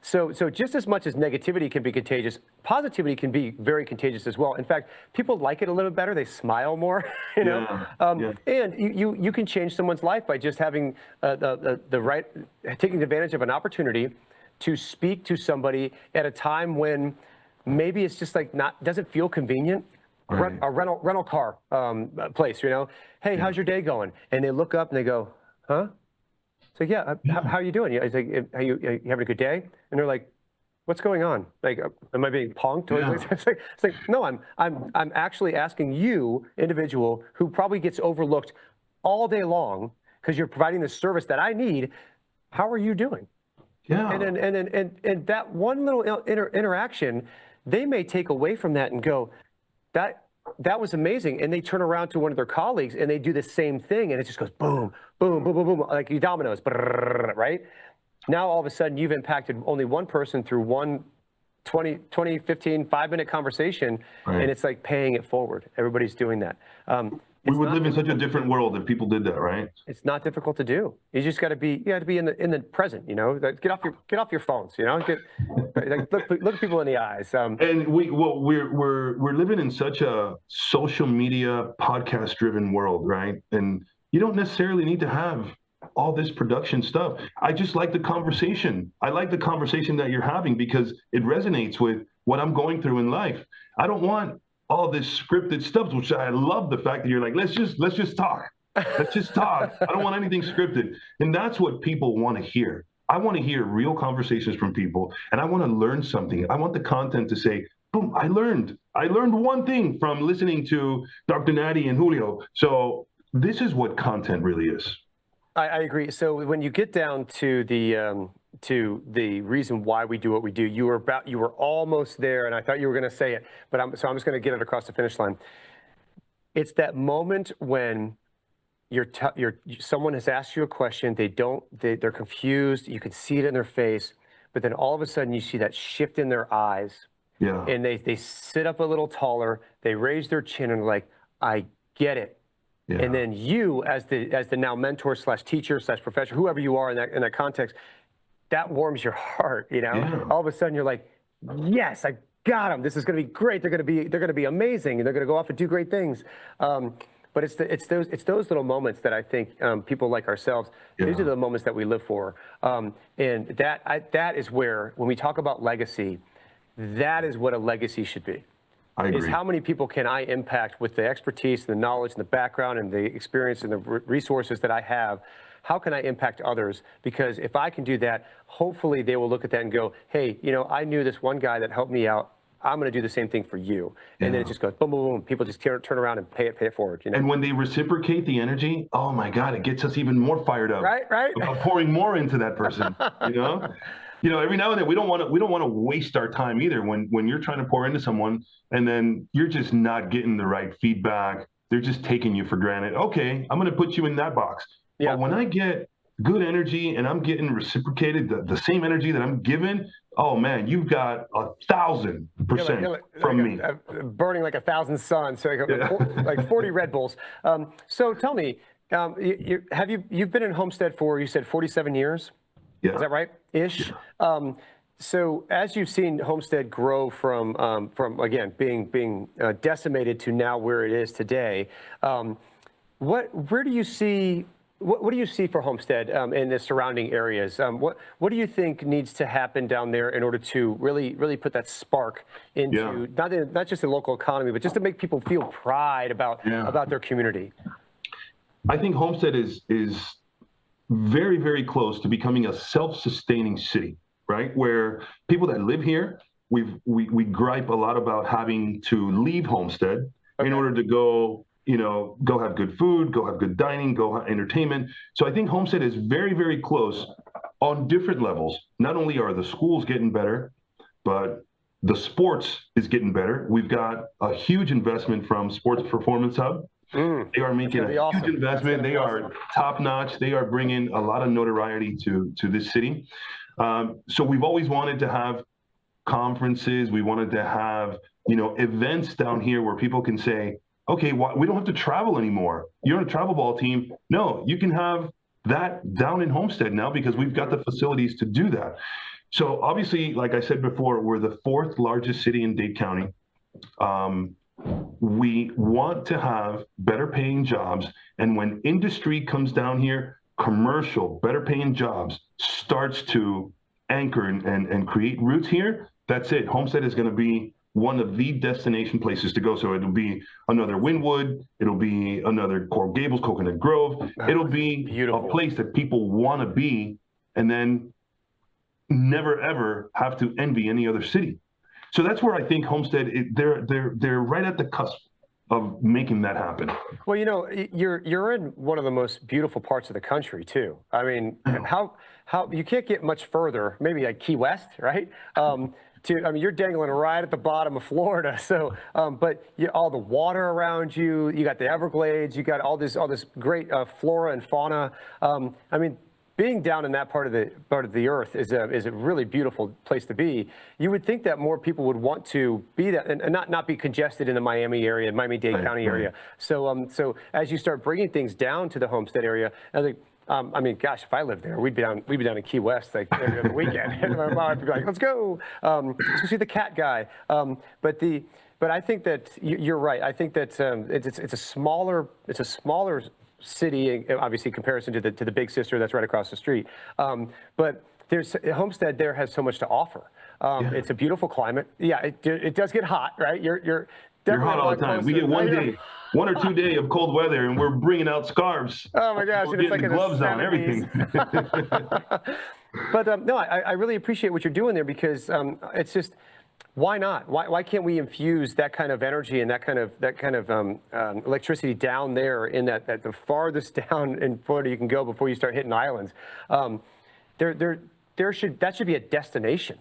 So just as much as negativity can be contagious, positivity can be very contagious as well. In fact, people like it a little better. They smile more, you know? And you can change someone's life by just having taking advantage of an opportunity to speak to somebody at a time when maybe it's just like doesn't feel convenient. A rental car place, you know. Hey, how's your day going? And they look up and they go, huh? So how are you doing? I think, are you having a good day? And they're like, what's going on? Like, am I being punked? It's like, no, I'm actually asking you, individual, who probably gets overlooked all day long because you're providing the service that I need. How are you doing? Yeah. And that one little interaction, they may take away from that and go, that was amazing. And they turn around to one of their colleagues and they do the same thing, and it just goes boom, boom, boom, boom, boom, like dominoes, right? Now all of a sudden you've impacted only one person through one 20, 15, 5-minute conversation, and it's like paying it forward. Everybody's doing that. We would live in such a different world if people did that, right? It's not difficult to do. You just got to be, you got to be in the present, you know, get off your phones, you know, look people in the eyes. And we're living in such a social media podcast driven world, right? And you don't necessarily need to have all this production stuff. I just like the conversation. I like the conversation that you're having because it resonates with what I'm going through in life. I don't want all this scripted stuff, which I love the fact that you're like, let's just talk. Let's just talk. I don't want anything scripted. And that's what people want to hear. I want to hear real conversations from people, and I want to learn something. I want the content to say, boom, I learned one thing from listening to Dr. Naddy and Julio. So this is what content really is. I agree. So when you get down to the reason why we do what we do, you were almost there, and I thought you were going to say it, but so I'm just going to get it across the finish line. It's that moment when someone has asked you a question, they're confused, you can see it in their face, but then all of a sudden you see that shift in their eyes, and they sit up a little taller, they raise their chin and like, I get it. Yeah. And then you, as the now mentor / teacher / professor, whoever you are in that context, that warms your heart. You know, all of a sudden you're like, yes, I got them. This is going to be great. They're going to be amazing, and they're going to go off and do great things. But it's those little moments that I think people like ourselves, these are the moments that we live for. And that is where, when we talk about legacy, that is what a legacy should be. Is how many people can I impact with the expertise and the knowledge and the background and the experience and the resources that I have? How can I impact others? Because if I can do that, hopefully they will look at that and go, hey, you know, I knew this one guy that helped me out. I'm going to do the same thing for you. And then it just goes boom, boom, boom. People just turn around and pay it forward. You know? And when they reciprocate the energy, oh my God, it gets us even more fired up. Right. About pouring more into that person, you know? You know, every now and then we don't want to waste our time either when you're trying to pour into someone and then you're just not getting the right feedback. They're just taking you for granted. Okay, I'm going to put you in that box. Yeah. But when I get good energy and I'm getting reciprocated, the same energy that I'm given, oh man, you've got 1,000% from me. Burning like 1,000 suns, so like 40 Red Bulls. So tell me, you've been in Homestead for, you said 47 years? Yeah. Is that right? Ish. Yeah. So as you've seen Homestead grow from again being decimated to now where it is today, what do you see for Homestead in the surrounding areas? What do you think needs to happen down there in order to really put that spark into not just the local economy, but just to make people feel pride about their community? I think Homestead is very, very close to becoming a self-sustaining city, right? Where people that live here, we gripe a lot about having to leave Homestead in order to go have good food, go have good dining, go have entertainment. So I think Homestead is very, very close on different levels. Not only are the schools getting better, but the sports is getting better. We've got a huge investment from Sports Performance Hub. They are making a huge investment. They are top notch. They are bringing a lot of notoriety to this city. So we've always wanted to have conferences. We wanted to have, events down here where people can say, okay, we don't have to travel anymore. You're on a travel ball team. No, you can have that down in Homestead now because we've got the facilities to do that. So obviously, like I said before, we're the 4th largest city in Dade County. We want to have better paying jobs. And when industry comes down here, commercial, better paying jobs starts to anchor and create roots here. That's it. Homestead is going to be one of the destination places to go. So it'll be another Wynwood. It'll be another Coral Gables, Coconut Grove. It'll be a place that people want to be and then never, ever have to envy any other city. So that's where I think Homestead, they're right at the cusp of making that happen. Well, you're in one of the most beautiful parts of the country too. I mean, how you can't get much further, maybe like Key West, right? You're dangling right at the bottom of Florida. So, but all the water around you, you got the Everglades, you got all this great flora and fauna. being down in that part of the earth is a really beautiful place to be. You would think that more people would want to be that and not be congested in the Miami area, Miami-Dade County area. So so as you start bringing things down to the Homestead area, I think. I mean, gosh, if I lived there, we'd be down in Key West like every other weekend. And my mom would be like, "Let's go see the cat guy." But I think that you're right. I think that it's a smaller city, obviously, in comparison to the big sister that's right across the street. But Homestead there has so much to offer. It's a beautiful climate. Yeah, it does get hot, right? You're hot all the time. We get one or 2 days of cold weather, and we're bringing out scarves. Oh my gosh! We're getting gloves on, everything. But no, I really appreciate what you're doing there because it's just why not? Why can't we infuse that kind of energy and that kind of electricity down there in that the farthest down in Florida you can go before you start hitting islands? That should be a destination,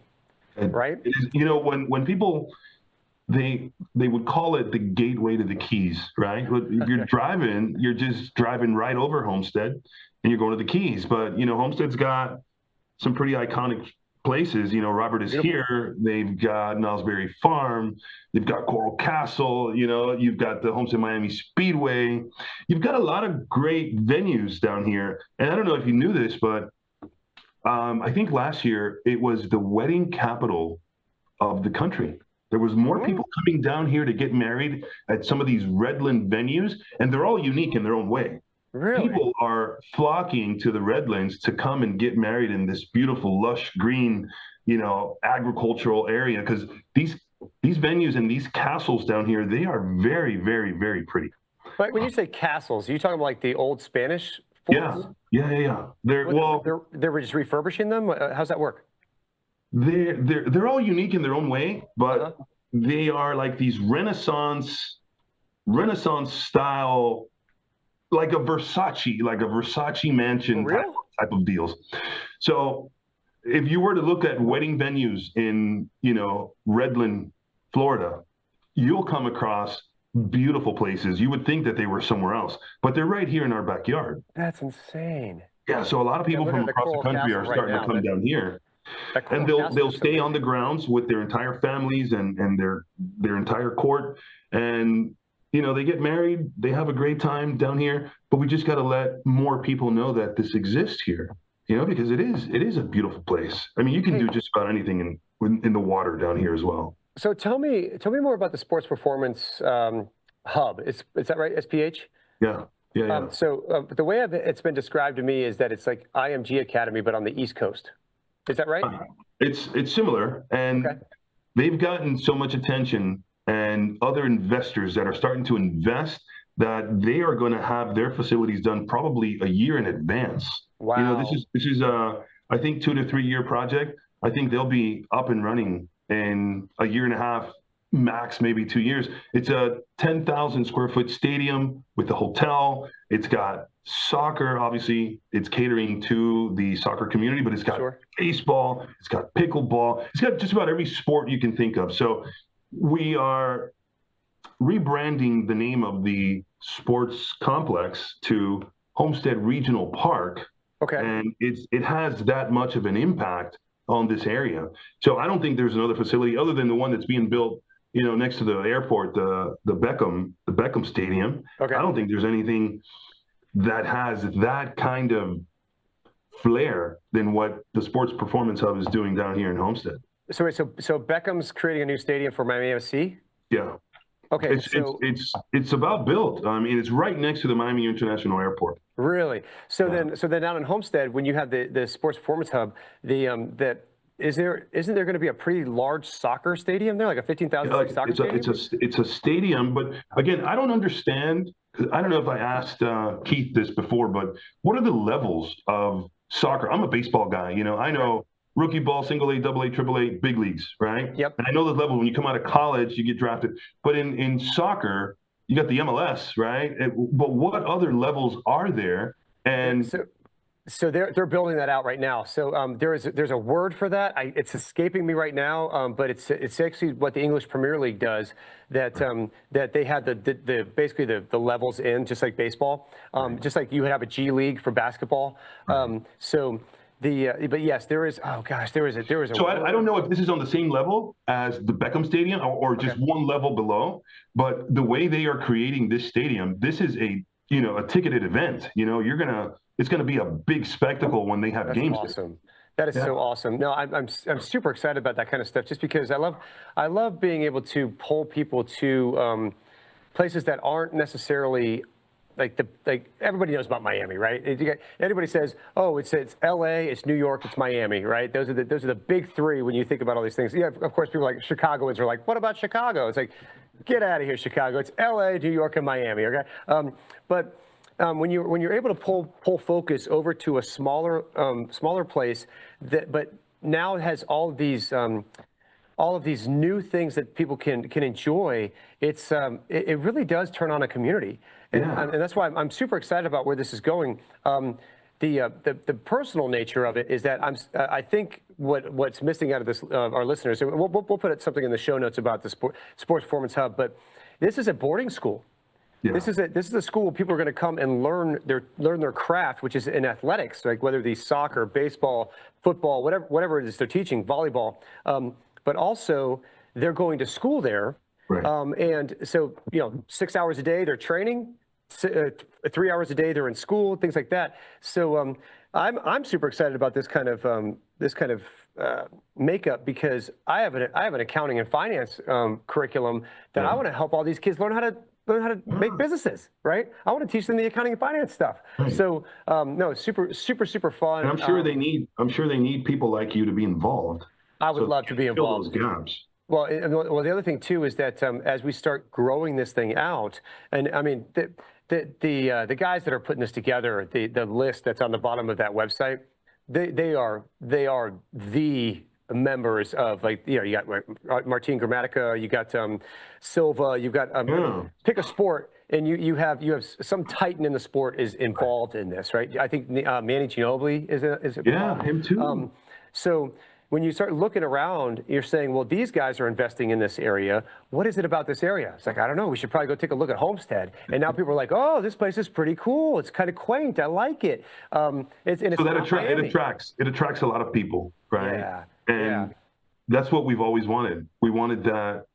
right? You know, when people. They would call it the gateway to the Keys, right? But if you're driving, you're just driving right over Homestead, and you're going to the Keys. But you know, Homestead's got some pretty iconic places. You know, Robert is here. They've got Nosberry Farm. They've got Coral Castle. You know, you've got the Homestead Miami Speedway. You've got a lot of great venues down here. And I don't know if you knew this, but I think last year it was the wedding capital of the country. There was more people coming down here to get married at some of these Redland venues, and they're all unique in their own way. Really? People are flocking to the Redlands to come and get married in this beautiful, lush, green, you know, agricultural area, because these venues and these castles down here, they are very, very, very pretty. But when you say castles, are you talking about like the old Spanish forts? Yeah. They're just refurbishing them? How's that work? They're all unique in their own way, but they are like these Renaissance style, like a Versace mansion type of deals. So if you were to look at wedding venues in, you know, Redland, Florida, you'll come across beautiful places. You would think that they were somewhere else, but they're right here in our backyard. That's insane. Yeah, so a lot of people from across the country are starting to come down here. And they'll stay on the grounds with their entire families and their entire court, and you know, they get married, they have a great time down here. But we just got to let more people know that this exists here, you know, because it is a beautiful place. I mean, you can do just about anything in the water down here as well. So tell me more about the Sports Performance Hub. Is that right? SPH? Yeah. So the way it's been described to me is that it's like IMG Academy, but on the East Coast. Is that right? It's similar, and they've gotten so much attention and other investors that are starting to invest that they are going to have their facilities done probably a year in advance. Wow. You know, this is I think 2 to 3 year project. I think they'll be up and running in a year and a half, max maybe 2 years. It's a 10,000 square foot stadium with a hotel. It's got soccer, obviously it's catering to the soccer community, but it's got baseball, it's got pickleball, it's got just about every sport you can think of. So we are rebranding the name of the sports complex to Homestead Regional Park. And it has that much of an impact on this area. So I don't think there's another facility other than the one that's being built, you know, next to the airport, the Beckham Stadium. I don't think there's anything that has that kind of flair than what the Sports Performance Hub is doing down here in Homestead. So Beckham's creating a new stadium for Miami FC? Yeah. Okay. It's about built. I mean, it's right next to the Miami International Airport. Really? So then down in Homestead, when you have the Sports Performance Hub, isn't there going to be a pretty large soccer stadium there, like a 15,000 soccer stadium? It's a stadium, but again, I don't understand. I don't know if I asked Keith this before, but what are the levels of soccer? I'm a baseball guy, you know. I know rookie ball, single A, double A, triple A, big leagues, right? Yep. And I know the level when you come out of college, you get drafted. But in soccer, you got the MLS, right? But what other levels are there? And So they're building that out right now. So there's a word for that. It's escaping me right now, but it's actually what the English Premier League does. That that they have the basically the levels in, just like baseball, just like you would have a G League for basketball. So but yes, there is. Oh gosh, there is a. So I don't know if this is on the same level as the Beckham Stadium or just one level below, but the way they are creating this stadium, this is a ticketed event. It's gonna be a big spectacle when they have games. Awesome. That is so awesome. No, I'm super excited about that kind of stuff, just because I love being able to pull people to places that aren't necessarily like everybody knows about Miami, right? Everybody says, oh, it's LA, it's New York, it's Miami, right? Those are the big three when you think about all these things. Yeah, of course, people like Chicagoans are like, what about Chicago? It's like, get out of here, Chicago. It's LA, New York, and Miami. Okay, when you're able to pull focus over to a smaller place but now it has all of these new things that people can enjoy, it really does turn on a community, and that's why I'm super excited about where this is going. The personal nature of it is that I think what's missing out of this, our listeners, and we'll put something in the show notes about the Sports Performance Hub, but this is a boarding school. Yeah. This is a school where people are going to come and learn their craft, which is in athletics, like whether it be soccer, baseball, football, whatever it is they're teaching, volleyball. But also they're going to school there, right. And so 6 hours a day they're training, 3 hours a day they're in school, things like that. So I'm super excited about this kind of makeup, because I have an accounting and finance curriculum that I want to help all these kids learn how to make businesses, right? I want to teach them the accounting and finance stuff. Right. So no, it's super fun. And I'm sure they need people like you to be involved. I would love to be involved. Those gaps. Well, the other thing too is that as we start growing this thing out, and I mean the guys that are putting this together, the list that's on the bottom of that website, they are the members of, like, you got Martin Gramatica, you got Silva, you've got pick a sport, and you have some titan in the sport is involved in this, right? I think Manny Ginobili is him too. So when you start looking around, you're saying, well, these guys are investing in this area. What is it about this area? It's like, I don't know. We should probably go take a look at Homestead. And now people are like, oh, this place is pretty cool. It's kind of quaint. I like it. So it attracts a lot of people, right? Yeah. And that's what we've always wanted. We wanted that,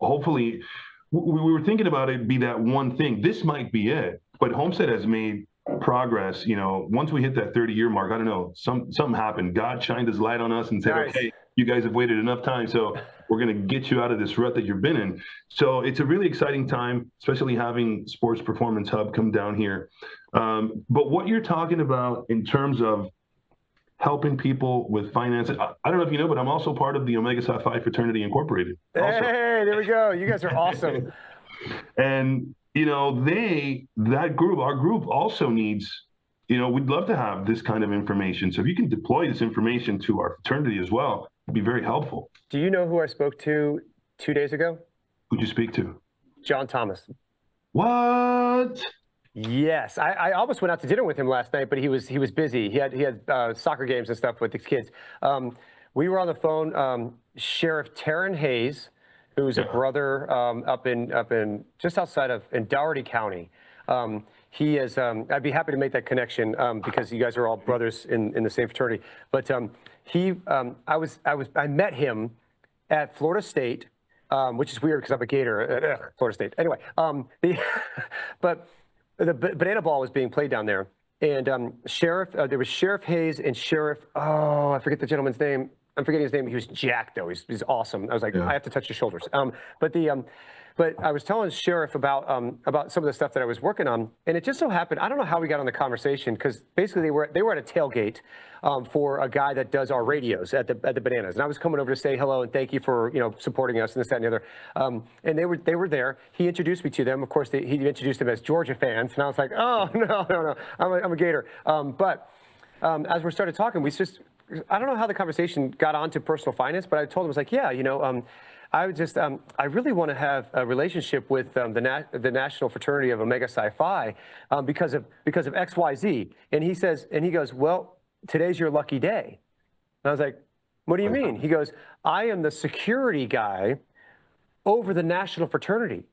hopefully we were thinking about it be that one thing. This might be it, but Homestead has made progress. Once we hit that 30-year mark, I don't know, something happened. God shined his light on us and said, okay, you guys have waited enough time, so we're going to get you out of this rut that you've been in. So it's a really exciting time, especially having Sports Performance Hub come down here. But what you're talking about in terms of helping people with finance, I don't know if you know, but I'm also part of the Omega Psi Phi Fraternity Incorporated. Hey, there we go. You guys are awesome. And that group, our group also needs, we'd love to have this kind of information. So if you can deploy this information to our fraternity as well, it'd be very helpful. Do you know who I spoke to 2 days ago? Who'd you speak to? John Thomas. What? Yes, I almost went out to dinner with him last night, but he was busy. He had soccer games and stuff with his kids. We were on the phone. Sheriff Taryn Hayes, who's a brother up in just outside of Dougherty County. He is. I'd be happy to make that connection because you guys are all brothers in the same fraternity. But I met him at Florida State, which is weird because I'm a Gator at Florida State. Anyway, but the banana ball was being played down there, and there was Sheriff Hayes and Sheriff. Oh, I forget the gentleman's name. I'm forgetting his name. He was jacked though. He's awesome. I was like, I have to touch his shoulders. But I was telling Sheriff about some of the stuff that I was working on, and it just so happened, I don't know how we got on the conversation, because basically they were at a tailgate for a guy that does our radios at the Bananas, and I was coming over to say hello and thank you for supporting us and this, that, and the other. And they were there. He introduced me to them. Of course, he introduced them as Georgia fans, and I was like, oh no, I'm a Gator. But as we started talking, I don't know how the conversation got onto personal finance, but I told him, I was like, I would just, I really want to have a relationship with the National Fraternity of Omega Psi Phi because of X, Y, Z. And he goes, well, today's your lucky day. And I was like, what do you mean? He goes, I am the security guy over the national fraternity.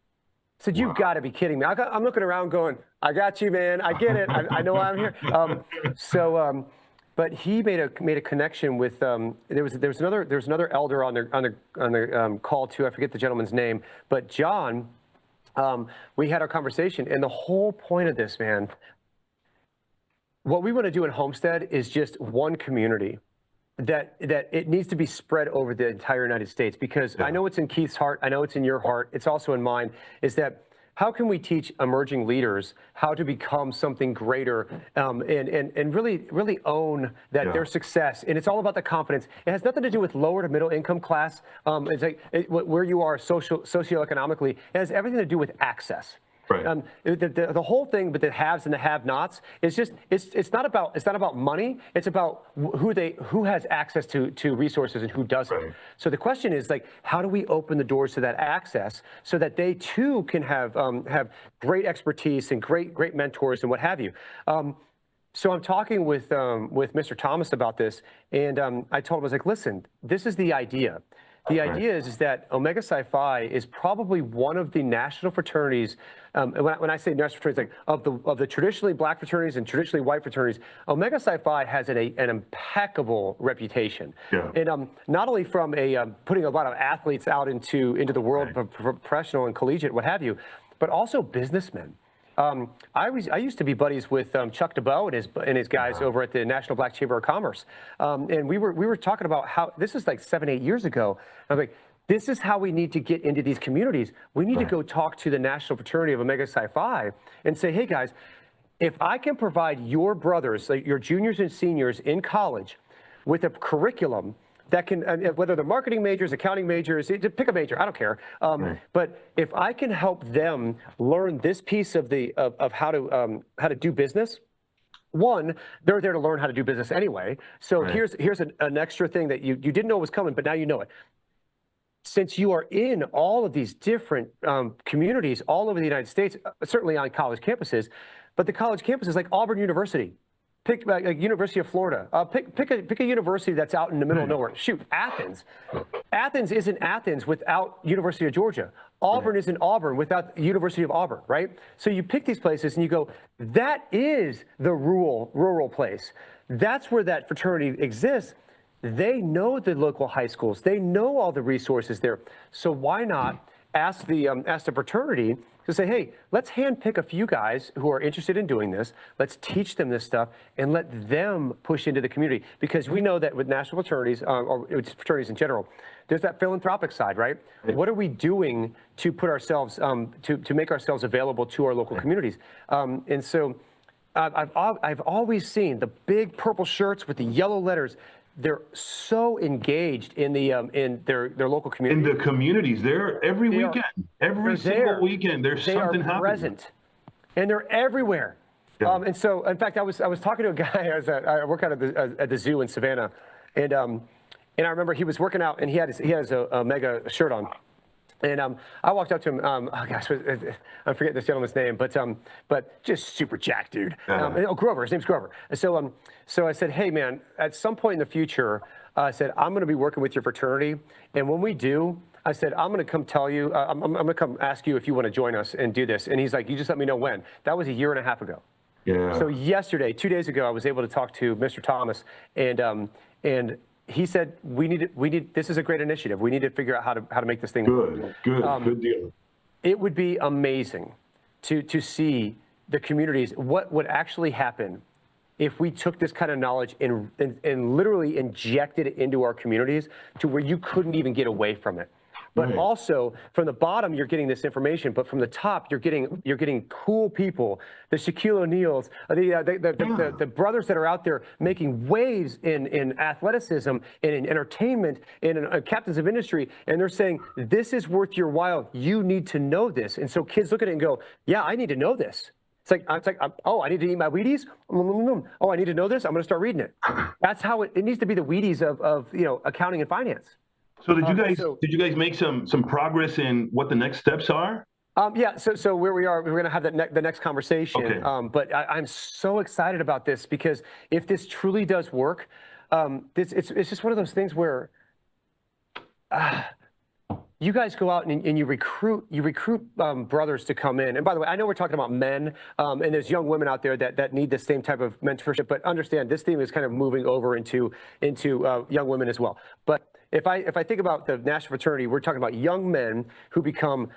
I said, you've got to be kidding me. I'm looking around going, I got you, man. I get it. I know why I'm here. But he made a connection with there was another elder on the call too. I forget the gentleman's name, but John. We had our conversation, and the whole point of this, man, what we want to do in Homestead is just one community. That it needs to be spread over the entire United States, because I know it's in Keith's heart, I know it's in your heart, it's also in mine, is that how can we teach emerging leaders how to become something greater and really own that their success, and it's all about the confidence. It has nothing to do with lower to middle income class, it's like where you are socioeconomically. It has everything to do with access. Right. The whole thing with the haves and the have-nots is just it's not about money. It's about who has access to resources and who doesn't. Right. So the question is, like, how do we open the doors to that access so that they too can have great expertise and great mentors and what have you. So I'm talking with Mr. Thomas about this, and I told him, I was like, listen, this is the idea. The idea is that Omega Psi Phi is probably one of the national fraternities. When I say national fraternities, like of the traditionally black fraternities and traditionally white fraternities, Omega Psi Phi has an impeccable reputation. Yeah. And not only from putting a lot of athletes out into the world, professional and collegiate, what have you, but also businessmen. I used to be buddies with Chuck DeBow and his guys over at the National Black Chamber of Commerce, and we were talking about how this is like 7-8 years ago. I was like, this is how we need to get into these communities. We need to go talk to the National Fraternity of Omega Psi Phi and say, hey guys, if I can provide your brothers, like your juniors and seniors in college, with a curriculum that can, whether they're marketing majors, accounting majors, pick a major, I don't care. But if I can help them learn this piece of how to do business, one, they're there to learn how to do business anyway. So here's an extra thing that you didn't know was coming, but now you know it. Since you are in all of these different communities all over the United States, certainly on college campuses, but the college campuses like Auburn University. Pick like University of Florida. Pick a university that's out in the middle of nowhere. Shoot, Athens. Athens isn't Athens without University of Georgia. Auburn isn't Auburn without University of Auburn, right? So you pick these places and you go, that is the rural place. That's where that fraternity exists. They know the local high schools. They know all the resources there. So why not ask the fraternity to say, hey, let's handpick a few guys who are interested in doing this. Let's teach them this stuff and let them push into the community. Because we know that with national fraternities, or fraternities in general, there's that philanthropic side, right? What are we doing to put ourselves, to make ourselves available to our local communities? And so I've always seen the big purple shirts with the yellow letters. They're so engaged in their local community. In the communities, they're every weekend, every single weekend. There's something happening. They are present, and they're everywhere. Yeah. And so, in fact, I was talking to a guy. I work out at the zoo in Savannah, and I remember he was working out, and he had his Omega shirt on. And I walked up to him. Oh gosh, I forget this gentleman's name, but just super jacked dude. Grover. His name's Grover. So I said, hey man, at some point in the future, I said I'm going to be working with your fraternity, and when we do, I said I'm going to come tell you. I'm going to come ask you if you want to join us and do this. And he's like, you just let me know when. That was 1.5 years ago. Yeah. So yesterday, 2 days ago, I was able to talk to Mr. Thomas, and he said, we need. This is a great initiative. We need to figure out how to make this thing work. Good deal. It would be amazing to see the communities, what would actually happen if we took this kind of knowledge and literally injected it into our communities to where you couldn't even get away from it. But also from the bottom, you're getting this information, but from the top, you're getting cool people, the Shaquille O'Neals, the brothers that are out there making waves in athleticism and in entertainment and in captains of industry, and they're saying, this is worth your while. You need to know this. And so kids look at it and go, yeah, I need to know this. It's like, oh, I need to eat my Wheaties. Oh, I need to know this. I'm going to start reading it. That's how it needs to be, the Wheaties of accounting and finance. So did you guys make some progress in what the next steps are? Yeah, so where we are, we're going to have the next conversation. Okay. But I'm so excited about this because if this truly does work, it's just one of those things where you guys go out and you recruit brothers to come in. And by the way, I know we're talking about men, and there's young women out there that need the same type of mentorship. But understand, this theme is kind of moving over into young women as well. But if I think about the national fraternity, we're talking about young men who become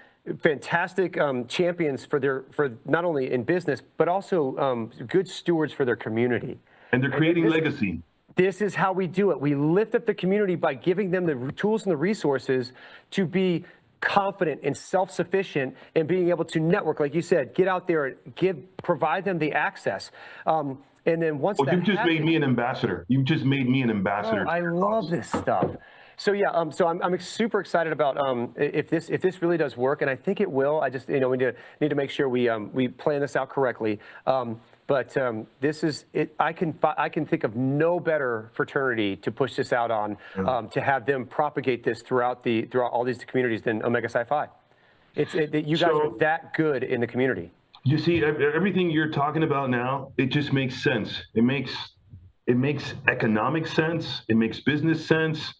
fantastic champions for not only in business but also good stewards for their community. And they're creating legacy. This is how we do it. We lift up the community by giving them the tools and the resources to be confident and self-sufficient and being able to network, like you said, get out there and provide them the access. And then once that you've just made me an ambassador. You've just made me an ambassador. Oh, I love this stuff. So yeah, so I'm super excited about if this really does work, and I think it will. I just we need to make sure we plan this out correctly. But this is it. I can think of no better fraternity to push this out on, to have them propagate this throughout all these communities than Omega Psi Phi. You guys are that good in the community. You see, everything you're talking about now, it just makes sense. It makes economic sense. It makes business sense.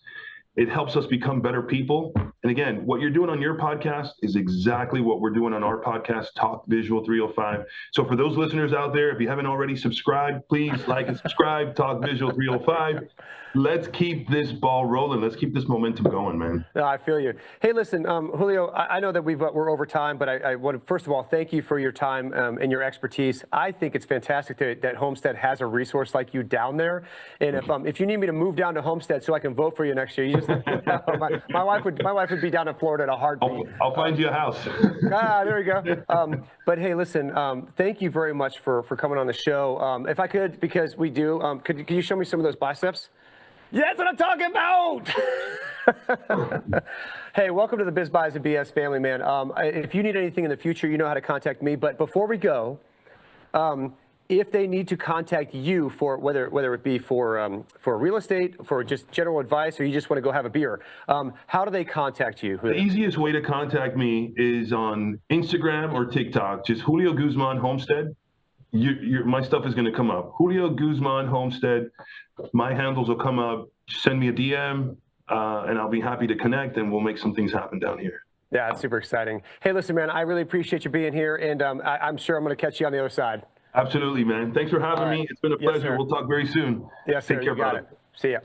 It helps us become better people. And again, what you're doing on your podcast is exactly what we're doing on our podcast, Talk Visual 305. So for those listeners out there, if you haven't already subscribed, please like and subscribe, Talk Visual 305. Let's keep this ball rolling. Let's keep this momentum going, man. No, I feel you. Hey, listen, Julio, I know that we're over time, but I want to, first of all, thank you for your time and your expertise. I think it's fantastic that Homestead has a resource like you down there. And if you need me to move down to Homestead so I can vote for you next year, you just my wife would be down in Florida in a heartbeat. I'll find you a house. There we go. But hey, listen, thank you very much for coming on the show. If I could, because we do, could you show me some of those biceps? Yeah, that's what I'm talking about. Hey, welcome to the Biz Buys and BS family, man. If you need anything in the future, you know how to contact me. But before we go, if they need to contact you for whether it be for real estate, for just general advice, or you just want to go have a beer, how do they contact you? The easiest way to contact me is on Instagram or TikTok. Just Julio Guzman Homestead. My stuff is going to come up. Julio Guzman Homestead. My handles will come up. Send me a DM, and I'll be happy to connect, and we'll make some things happen down here. Yeah, it's super exciting. Hey, listen, man, I really appreciate you being here, and I'm sure I'm going to catch you on the other side. Absolutely, man. Thanks for having me. It's been a pleasure. We'll talk very soon. Yes, sir. Take care, brother. See ya.